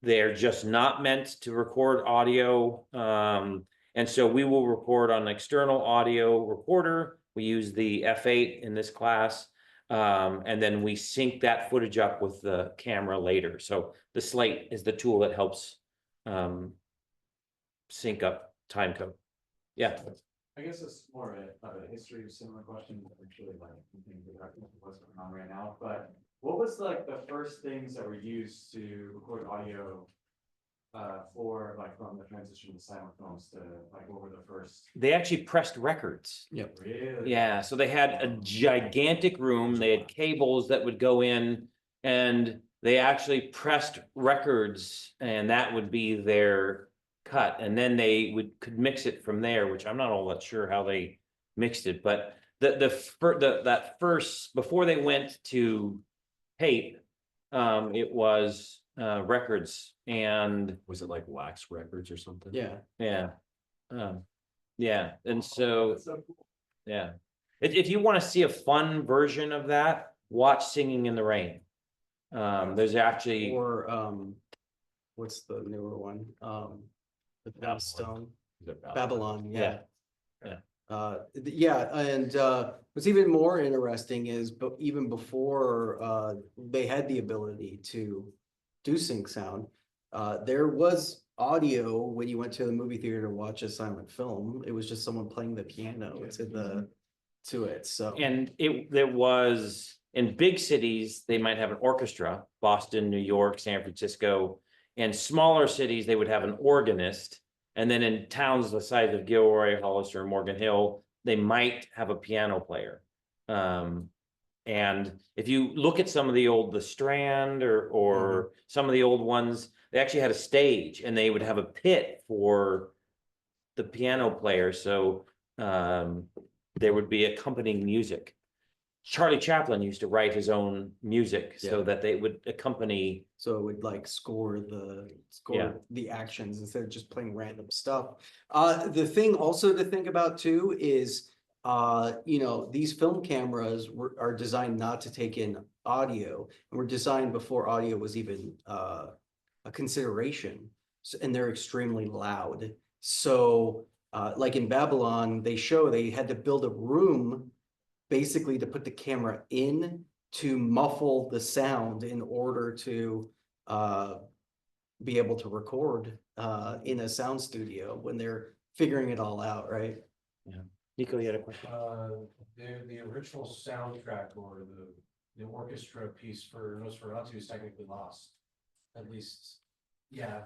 They're just not meant to record audio. And so we will record on an external audio recorder. We use the F8 in this class. And then we sync that footage up with the camera later. So the slate is the tool that helps sync up time code. Yeah. I guess it's more of a history of similar question, actually, like, what's going on right now, but what was like the first things that were used to record audio for like from the transition to silent films to like what were the first? They actually pressed records. Yep. Really? Yeah, so they had a gigantic room, they had cables that would go in, and they actually pressed records, and that would be their cut, and then they could mix it from there, which I'm not all that sure how they mixed it, but that first, before they went to tape, it was records, and Was it like wax records or something? Yeah. yeah. Yeah, and so, That's so cool. yeah. If you want to see a fun version of that, watch Singing in the Rain. There's actually, Or what's the newer one? With Emma Babylon. Stone. Is it Babylon, yeah. Yeah. Yeah, and what's even more interesting is, but even before they had the ability to do sync sound, there was audio when you went to the movie theater to watch a silent film. It was just someone playing the piano to it. So and there was, in big cities, they might have an orchestra, Boston, New York, San Francisco. In smaller cities, they would have an organist. And then in towns the size of Gilroy, Hollister, Morgan Hill, they might have a piano player. And if you look at some of the old, the Strand or some of the old ones, they actually had a stage, and they would have a pit for the piano player. So there would be accompanying music. Charlie Chaplin used to write his own music so Yeah. that they would accompany. So it would like score the actions instead of just playing random stuff. The thing also to think about too is, these film cameras are designed not to take in audio, and were designed before audio was even a consideration. And they're extremely loud. So like in Babylon, they had to build a room basically to put the camera in to muffle the sound in order to be able to record in a sound studio when they're figuring it all out, right? Nico, you had a question? The original soundtrack or the orchestra piece for Nosferatu is technically lost. At least, yeah,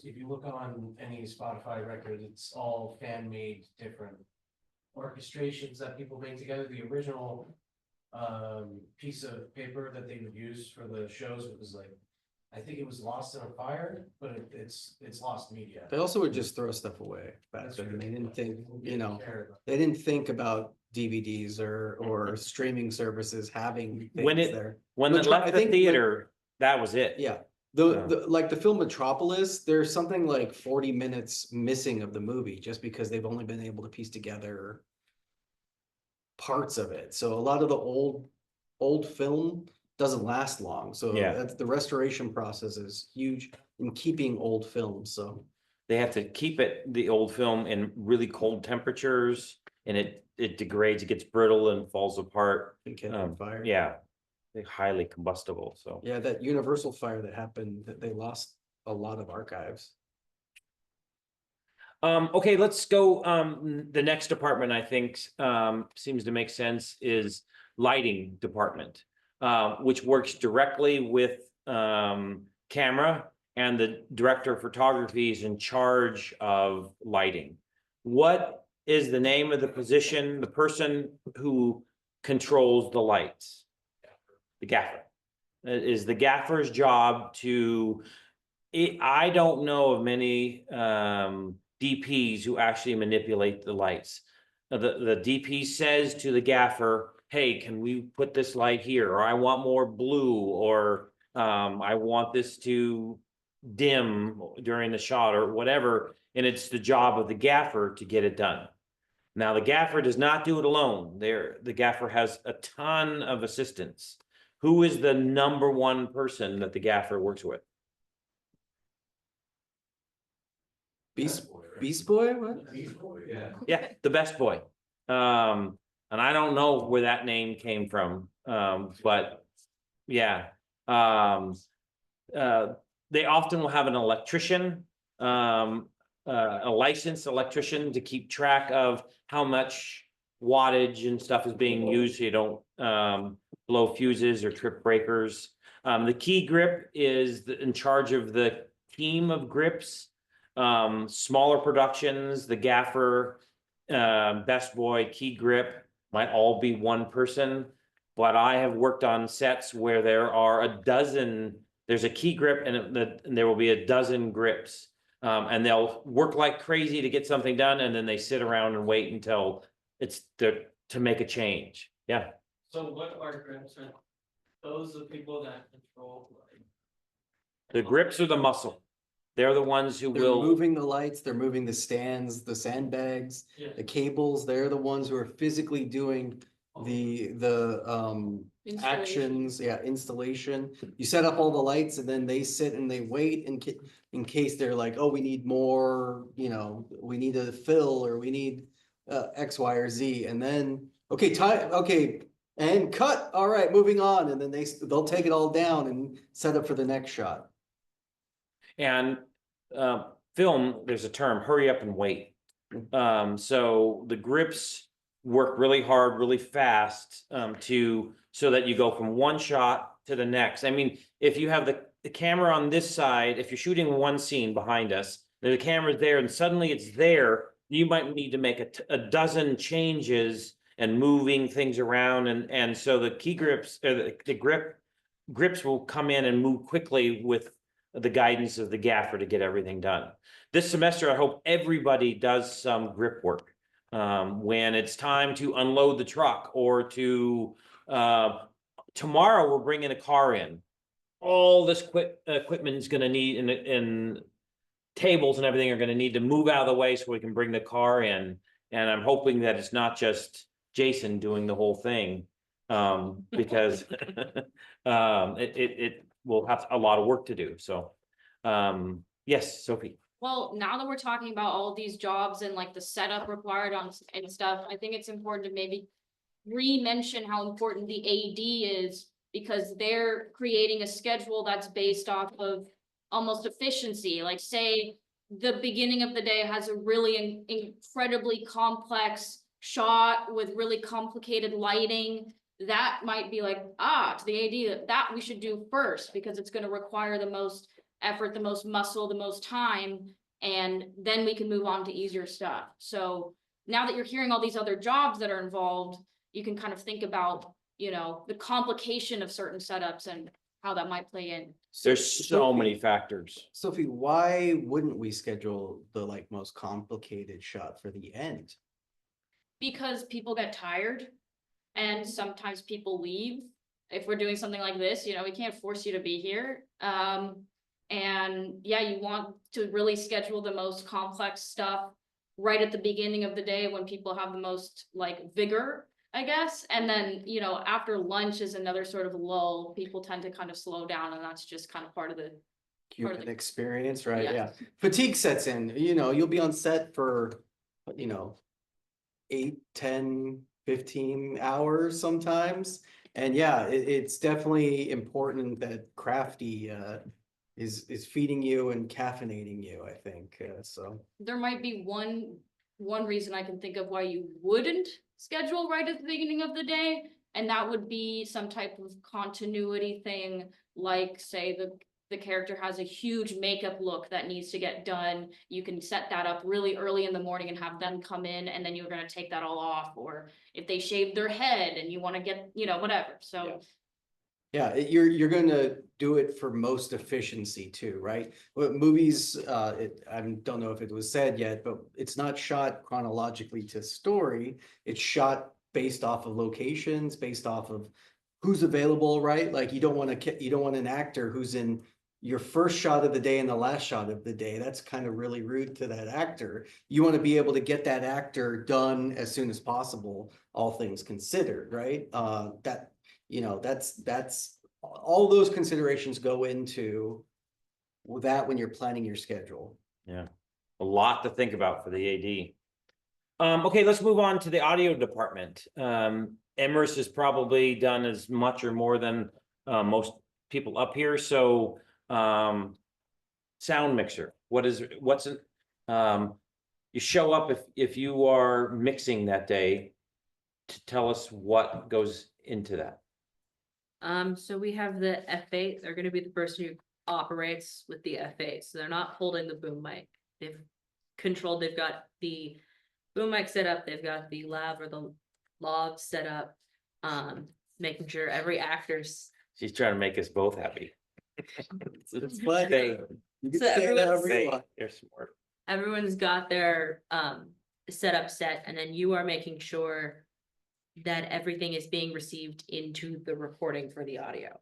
if you look on any Spotify record, it's all fan-made different orchestrations that people make together. The original piece of paper that they would use for the shows was like, I think it was lost in a fire, but it's lost media. They also would just throw stuff away back That's then. true. They didn't think, Didn't care about- they didn't think about DVDs or streaming services having When things it- there. When it Metro- left I the think theater, that was it. Yeah, Yeah. like the film Metropolis, there's something like 40 minutes missing of the movie just because they've only been able to piece together parts of it. So a lot of the old film doesn't last long. So Yeah. that's the restoration process is huge in keeping old films. So They have to keep the old film in really cold temperatures, and it degrades, it gets brittle and falls apart. it can on fire. Yeah, they're highly combustible, so. Yeah, that Universal fire that happened, that they lost a lot of archives. Okay, let's go, the next department I think, seems to make sense is lighting department. Which works directly with, camera and the director of photography is in charge of lighting. What is the name of the position, the person who controls the lights? The gaffer. It is the gaffer's job to, I don't know of many DPs who actually manipulate the lights. The DP says to the gaffer, hey, can we put this light here? Or I want more blue, or I want this to dim during the shot or whatever. And it's the job of the gaffer to get it done. Now, the gaffer does not do it alone. The gaffer has a ton of assistants. Who is the number one person that the gaffer works with? Beast Boy, what? Yeah. Yeah, the best boy. And I don't know where that name came from, but yeah. They often will have an electrician, a licensed electrician to keep track of how much wattage and stuff is being used, so you don't blow fuses or trip breakers. The key grip is in charge of the team of grips. Smaller productions, the gaffer, best boy, key grip might all be one person. But I have worked on sets where there are a dozen, there's a key grip and there will be a dozen grips. And they'll work like crazy to get something done, and then they sit around and wait until it's there to make a change. Yeah. So what are grips? Are those the people that control like? The grips are the muscle. They're the ones who They're will. moving the lights, they're moving the stands, the sandbags, Yeah. the cables. They're the ones who are physically doing the Installation. actions, yeah, installation. You set up all the lights and then they sit and they wait in case they're like, oh, we need more, you know, we need a fill, or we need X, Y, or Z. And then, okay, time, okay, and cut. All right, moving on. And then they'll take it all down and set up for the next shot. And film, there's a term, hurry up and wait. So the grips work really hard, really fast so that you go from one shot to the next. I mean, if you have the camera on this side, if you're shooting one scene behind us, the camera's there and suddenly it's there, you might need to make a dozen changes and moving things around. And so the key grips, or the grips will come in and move quickly with the guidance of the gaffer to get everything done. This semester, I hope everybody does some grip work. When it's time to unload the truck, or to, tomorrow we're bringing a car in. All this equipment is gonna need, and tables and everything are gonna need to move out of the way so we can bring the car in. And I'm hoping that it's not just Jason doing the whole thing, because it will have a lot of work to do, so. Yes, Sophie. Well, now that we're talking about all these jobs and like the setup required and stuff, I think it's important to maybe re-mention how important the AD is, because they're creating a schedule that's based off of almost efficiency. Like, say the beginning of the day has a really incredibly complex shot with really complicated lighting. That might be like, to the AD, that we should do first, because it's going to require the most effort, the most muscle, the most time, and then we can move on to easier stuff. So now that you're hearing all these other jobs that are involved, you can kind of think about, you know, the complication of certain setups and how that might play in. There's so many factors. Sophie, why wouldn't we schedule the like most complicated shot for the end? Because people get tired and sometimes people leave. If we're doing something like this, you know, we can't force you to be here. And yeah, you want to really schedule the most complex stuff right at the beginning of the day when people have the most like vigor, I guess. And then, you know, after lunch is another sort of lull. People tend to kind of slow down, and that's just kind of part of the Human experience, right? Yeah. Yeah. Fatigue sets in, you know, you'll be on set for, you know, 8, 10, 15 hours sometimes. And yeah, it's definitely important that Crafty is feeding you and caffeinating you, I think, so. There might be one reason I can think of why you wouldn't schedule right at the beginning of the day, and that would be some type of continuity thing, like say the character has a huge makeup look that needs to get done, you can set that up really early in the morning and have them come in, and then you're gonna take that all off, or if they shave their head and you wanna get, whatever, so. Yeah, you're gonna do it for most efficiency too, right? But movies, I don't know if it was said yet, but it's not shot chronologically to story. It's shot based off of locations, based off of who's available, right? Like you don't want an actor who's in your first shot of the day and the last shot of the day. That's kind of really rude to that actor. You want to be able to get that actor done as soon as possible, all things considered, right? That's all those considerations go into that when you're planning your schedule. Yeah, a lot to think about for the AD. Okay, let's move on to the audio department. Emrys has probably done as much or more than most people up here, so sound mixer, you show up if you are mixing that day, to tell us what goes into that. So we have the F8, they're gonna be the person who operates with the F8, so they're not holding the boom mic. They've got the boom mic set up, they've got the lav or the lav set up, making sure every actor's. She's trying to make us both happy. It's fun. They- You can So say everyone's- whatever you they- want. They're smart. Everyone's got their setup set, and then you are making sure that everything is being received into the recording for the audio.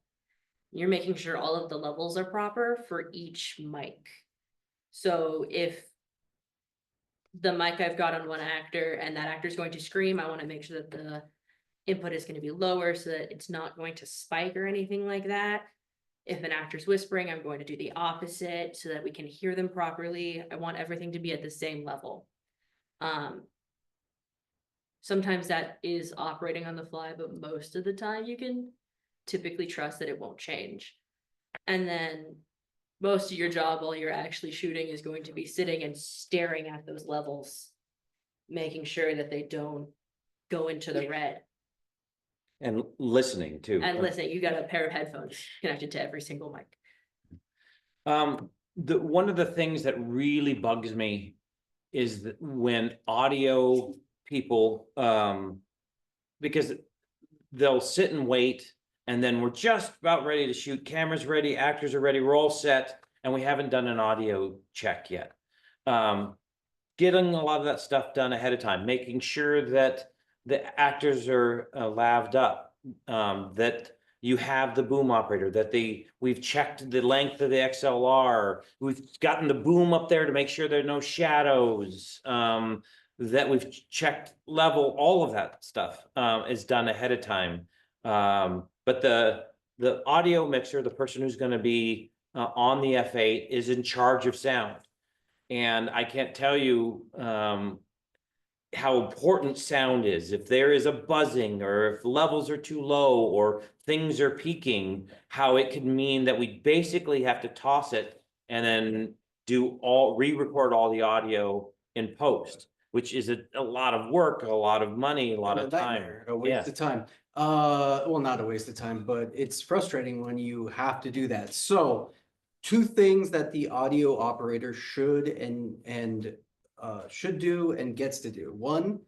You're making sure all of the levels are proper for each mic. So if the mic I've got on one actor and that actor's going to scream, I want to make sure that the input is going to be lower so that it's not going to spike or anything like that. If an actor's whispering, I'm going to do the opposite so that we can hear them properly. I want everything to be at the same level. Sometimes that is operating on the fly, but most of the time you can typically trust that it won't change. And then most of your job while you're actually shooting is going to be sitting and staring at those levels, making sure that they don't go into the red. And listening too. And listen, you got a pair of headphones connected to every single mic. One of the things that really bugs me is that when audio people, because they'll sit and wait, and then we're just about ready to shoot, cameras ready, actors are ready, we're all set, and we haven't done an audio check yet. Getting a lot of that stuff done ahead of time, making sure that the actors are laved up, that you have the boom operator, that we've checked the length of the XLR, we've gotten the boom up there to make sure there are no shadows, that we've checked level, all of that stuff is done ahead of time. But the audio mixer, the person who's going to be on the F8 is in charge of sound. And I can't tell you how important sound is. If there is a buzzing, or if levels are too low, or things are peaking, how it can mean that we basically have to toss it and then re-record all the audio in post, which is a lot of work, a lot of money, a lot of time. A waste of time. Well, not a waste of time, but it's frustrating when you have to do that. So two things that the audio operator should do and gets to do. One,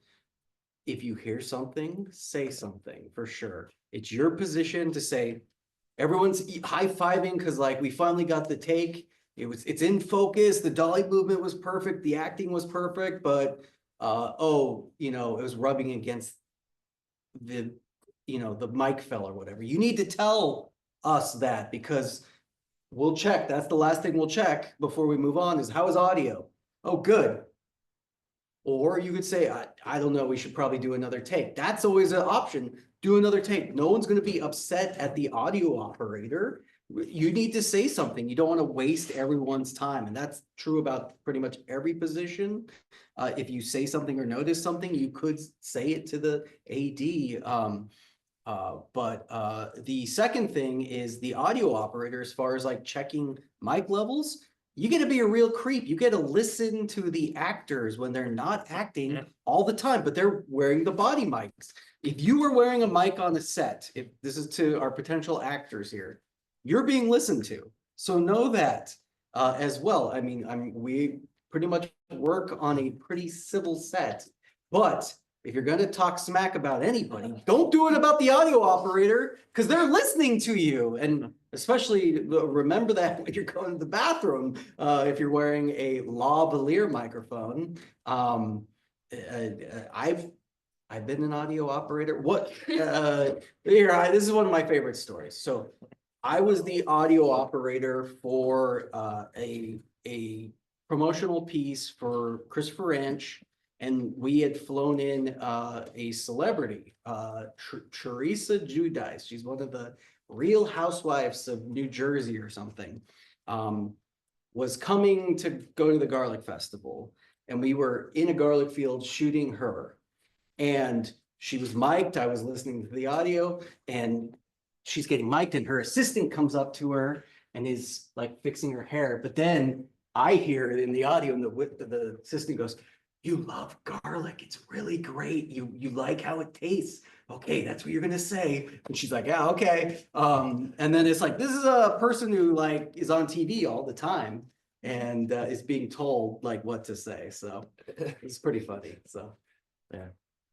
if you hear something, say something for sure. It's your position to say, everyone's high-fiving because like we finally got the take. It's in focus. The dolly movement was perfect. The acting was perfect, but it was rubbing against the mic fell or whatever. You need to tell us that, because we'll check. That's the last thing we'll check before we move on is how is audio? Oh, good. Or you could say, I don't know, we should probably do another take. That's always an option. Do another take. No one's going to be upset at the audio operator. You need to say something. You don't want to waste everyone's time. And that's true about pretty much every position. If you say something or notice something, you could say it to the AD. But the second thing is the audio operator, as far as like checking mic levels, you get to be a real creep. You get to listen to the actors when they're not acting all the time, but they're wearing the body mics. If you were wearing a mic on a set, if this is to our potential actors here, you're being listened to. So know that as well. I mean, we pretty much work on a pretty civil set. But if you're gonna talk smack about anybody, don't do it about the audio operator, because they're listening to you. And especially remember that when you're going to the bathroom, if you're wearing a lavalier microphone. I've been an audio operator. What this is one of my favorite stories. So I was the audio operator for a promotional piece for Christopher Ranch, and we had flown in a celebrity, Teresa Giudice. She's one of the Real Housewives of New Jersey or something. Was coming to go to the Garlic Festival, and we were in a garlic field shooting her. And she was mic'd, I was listening to the audio, and she's getting mic'd, and her assistant comes up to her and is like fixing her hair. But then I hear it in the audio, and the assistant goes, "You love garlic, it's really great. You like how it tastes. Okay, that's what you're gonna say." And she's like, "Yeah, okay." And then it's like, this is a person who like is on TV all the time and is being told like what to say. So it's pretty funny. So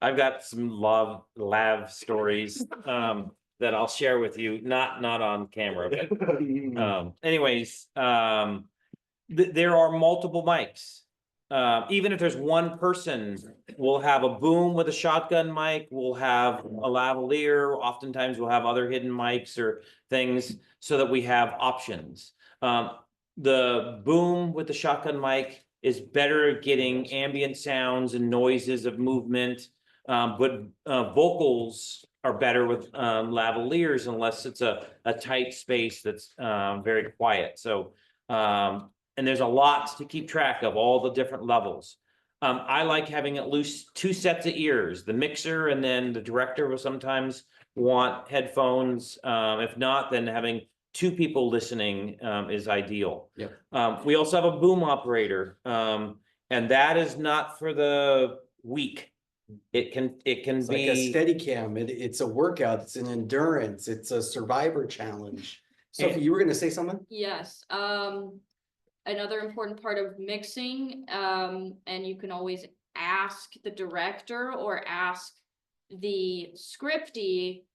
I've got some lav stories that I'll share with you, not on camera, but anyways, there are multiple mics. Even if there's one person, we'll have a boom with a shotgun mic, we'll have a lavalier, oftentimes we'll have other hidden mics or things so that we have options. The boom with the shotgun mic is better at getting ambient sounds and noises of movement. But vocals are better with lavaliers unless it's a tight space that's very quiet. So and there's a lot to keep track of, all the different levels. I like having at least 2 sets of ears, the mixer, and then the director will sometimes want headphones. If not, then having 2 people listening is ideal. Yep. We also have a boom operator, and that is not for the weak. It can It's like a be steady cam. It's a workout. It's an endurance. It's a survivor challenge. Sophie, you were gonna say something? Yes, another important part of mixing, and you can always ask the director or ask the scripty,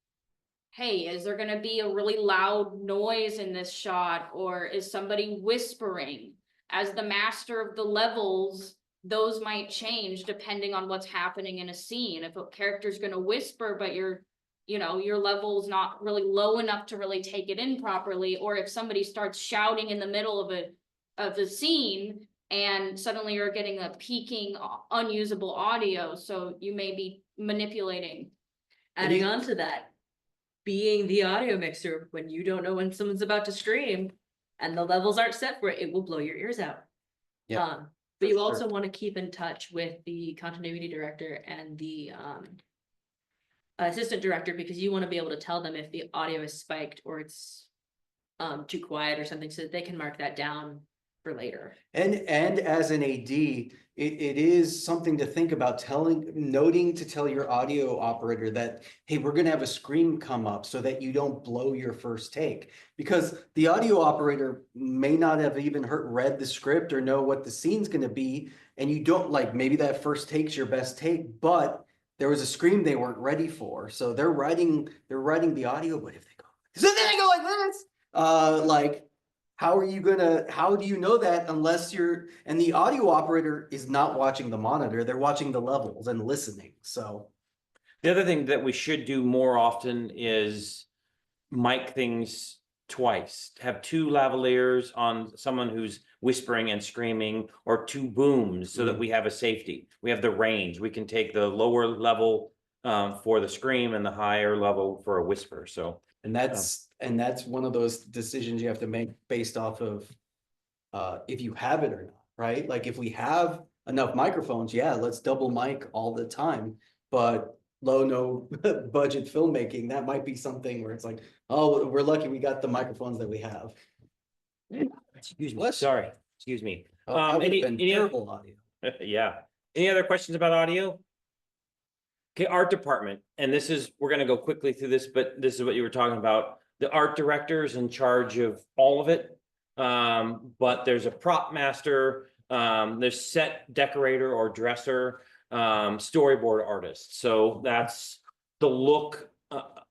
hey, is there gonna be a really loud noise in this shot, or is somebody whispering? As the master of the levels, those might change depending on what's happening in a scene. If a character's gonna whisper, but your level's not really low enough to really take it in properly, or if somebody starts shouting in the middle of the scene and suddenly you're getting a peaking unusable audio, so you may be manipulating. Adding on to that, being the audio mixer, when you don't know when someone's about to scream and the levels aren't set for it, it will blow your ears out. Yeah. But you For also sure. want to keep in touch with the continuity director and the assistant director, because you want to be able to tell them if the audio is spiked or it's too quiet or something, so that they can mark that down for later. And as an AD, it is something to think about, noting to tell your audio operator that, hey, we're gonna have a scream come up so that you don't blow your first take. Because the audio operator may not have even read the script or know what the scene's gonna be, and you don't like, maybe that first take's your best take, but there was a scream they weren't ready for. So they're writing the audio, but if they go, so then they go like this, how do you know that unless and the audio operator is not watching the monitor, they're watching the levels and listening, so. the other thing that we should do more often is mic things twice. Have 2 lavaliers on someone who's whispering and screaming, or 2 booms, so that we have a safety. We have the range. We can take the lower level for the scream and the higher level for a whisper, so. And that's one of those decisions you have to make based off of if you have it or not, right? Like if we have enough microphones, yeah, let's double mic all the time. But no budget filmmaking, that might be something where it's like, oh, we're lucky we got the microphones that we have. Excuse me, Bless you. sorry, excuse me. That would've Any been terrible audio. yeah. Any other questions about audio? Okay, art department, and we're gonna go quickly through this, but this is what you were talking about. The art director is in charge of all of it. But there's a prop master, there's set decorator or dresser, storyboard artist. So that's the look,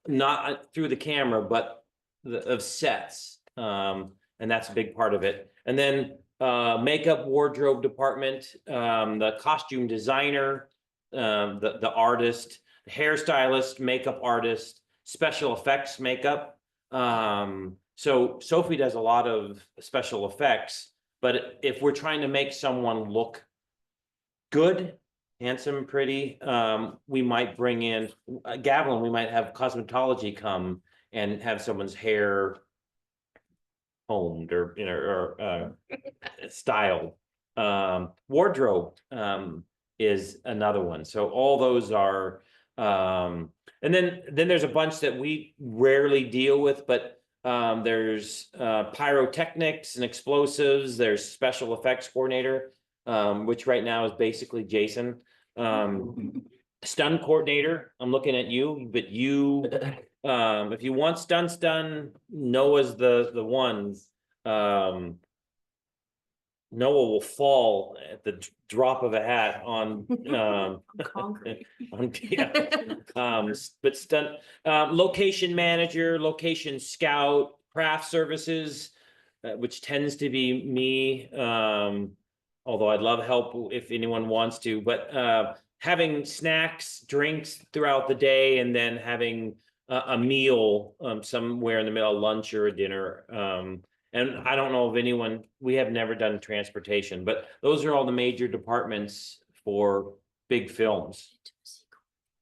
not through the camera, but of sets. And that's a big part of it. And then makeup, wardrobe department, the costume designer, the artist, the hairstylist, makeup artist, special effects makeup. So Sophie does a lot of special effects, but if we're trying to make someone look good, handsome, pretty, we might bring in Gavlin, we might have cosmetology come and have someone's hair combed or, you know, or styled. Wardrobe is another one. So all those are, and then there's a bunch that we rarely deal with, but there's pyrotechnics and explosives, there's special effects coordinator, which right now is basically Jason. Stun coordinator, I'm looking at you, but you, if you want stunts done, Noah's the one. Noah will fall at the drop of a hat on Concrete. on, yeah. But stunt, location manager, location scout, craft services, which tends to be me. Although I'd love help if anyone wants to, but having snacks, drinks throughout the day, and then having a meal somewhere in the middle, lunch or a dinner. And I don't know of anyone, we have never done transportation, but those are all the major departments for big films.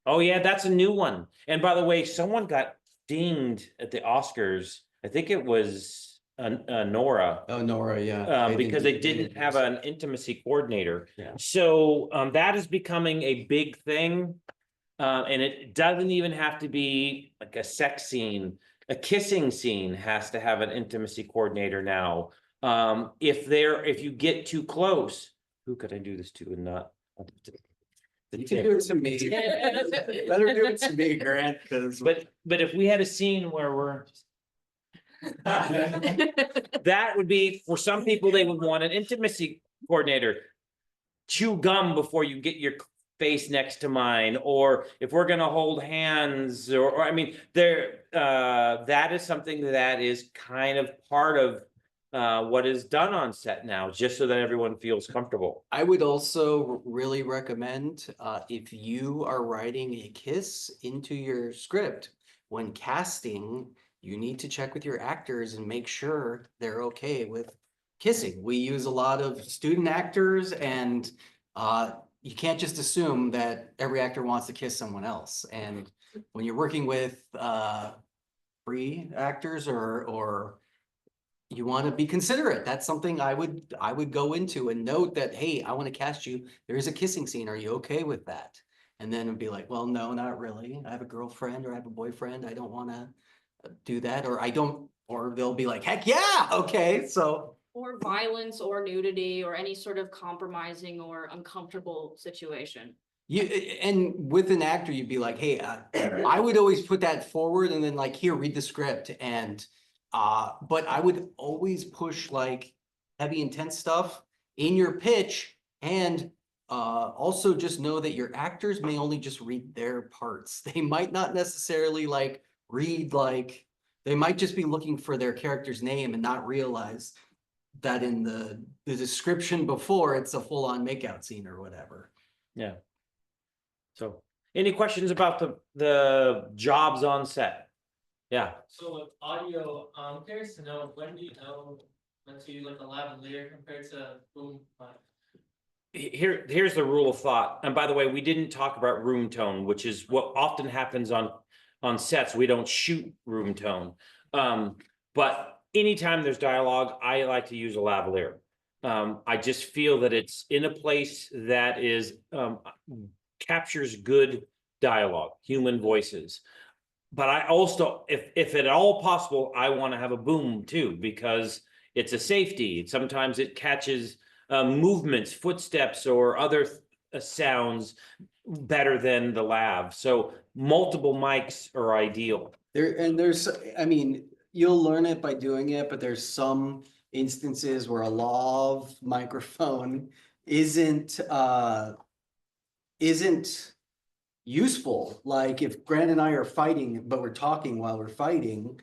Oh yeah, that's a new one. And by the way, someone got dinged at the Oscars. I think it was Nora. Oh, Nora, yeah. Because they didn't have an intimacy coordinator. Yeah. So that is becoming a big thing. And it doesn't even have to be like a sex scene. A kissing scene has to have an intimacy coordinator now. If you get too close, who could I do this to and not? You can do it to me. Better do it to me, Grant, because. But if we had a scene where we're. That would be, for some people, they would want an intimacy coordinator. Chew gum before you get your face next to mine, or if we're gonna hold hands, or I mean, that is something that is kind of part of what is done on set now, just so that everyone feels comfortable. I would also really recommend, if you are writing a kiss into your script, when casting, you need to check with your actors and make sure they're okay with kissing. We use a lot of student actors, and you can't just assume that every actor wants to kiss someone else. And when you're working with free actors or you want to be considerate, that's something I would go into and note that, hey, I want to cast you. There is a kissing scene. Are you okay with that? And then it'd be like, well, no, not really. I have a girlfriend or I have a boyfriend. I don't want to do that, or I don't, or they'll be like, heck yeah, okay. So. Or violence or nudity or any sort of compromising or uncomfortable situation. And with an actor, you'd be like, hey, I would always put that forward and then like, here, read the script. And, but I would always push like heavy, intense stuff in your pitch. And also just know that your actors may only just read their parts. They might not necessarily like read, like, they might just be looking for their character's name and not realize that in the description before it's a full-on makeout scene or whatever. Yeah. So, any questions about the jobs on set? Yeah. So with audio, I'm curious to know, when do you know when to use like a lavalier compared to boom mic? Here's the rule of thought. And by the way, we didn't talk about room tone, which is what often happens on sets. We don't shoot room tone. But anytime there's dialogue, I like to use a lavalier. I just feel that it's in a place that is captures good dialogue, human voices. But I also, if at all possible, I want to have a boom too, because it's a safety. Sometimes it catches movements, footsteps, or other sounds better than the lav. So multiple mics are ideal. I mean, you'll learn it by doing it, but there's some instances where a lav microphone isn't useful. Like if Grant and I are fighting, but we're talking while we're fighting,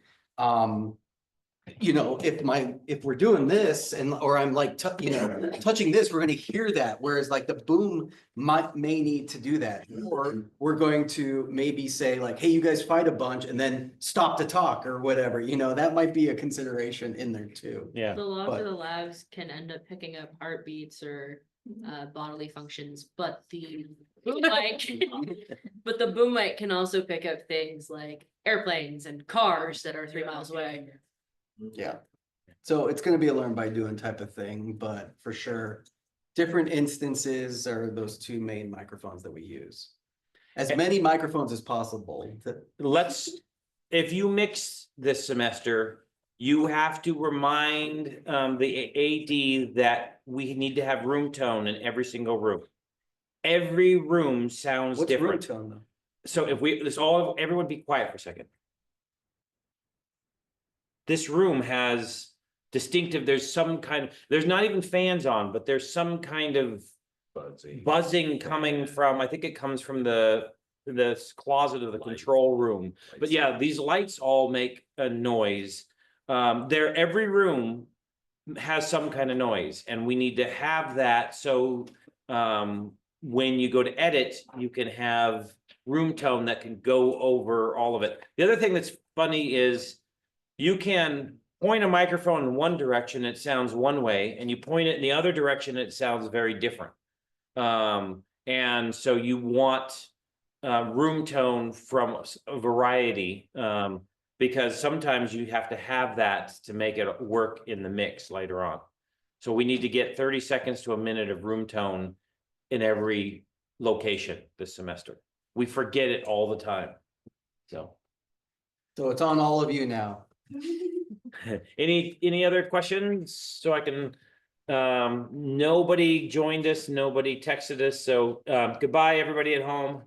you know, if we're doing this or I'm like, touching this, we're gonna hear that. Whereas like the boom may need to do that. Or we're going to maybe say like, hey, you guys fight a bunch and then stop to talk or whatever, you know, that might be a consideration in there too. Yeah, The log but- to the labs can end up picking up heartbeats or bodily functions, but the boom mic, but the boom mic can also pick up things like airplanes and cars that are 3 miles away. Yeah. So it's gonna be a learn by doing type of thing, but for sure, different instances are those two main microphones that we use. As many microphones as possible. let's, if you mix this semester, you have to remind the AD that we need to have room tone in every single room. Every room sounds What's room different. tone though? So if we, everyone be quiet for a second. This room has distinctive, there's some kind of, there's not even fans on, but there's some kind of buzzing coming from, I think it comes from the closet of the control room. But yeah, these lights all make a noise. Every room has some kind of noise, and we need to have that, so when you go to edit, you can have room tone that can go over all of it. The other thing that's funny is you can point a microphone in one direction, it sounds one way, and you point it in the other direction, it sounds very different. And so you want room tone from a variety, because sometimes you have to have that to make it work in the mix later on. So we need to get 30 seconds to a minute of room tone in every location this semester. We forget it all the time. So So it's on all of you now. any other questions? So I can, nobody joined us, nobody texted us, so goodbye, everybody at home.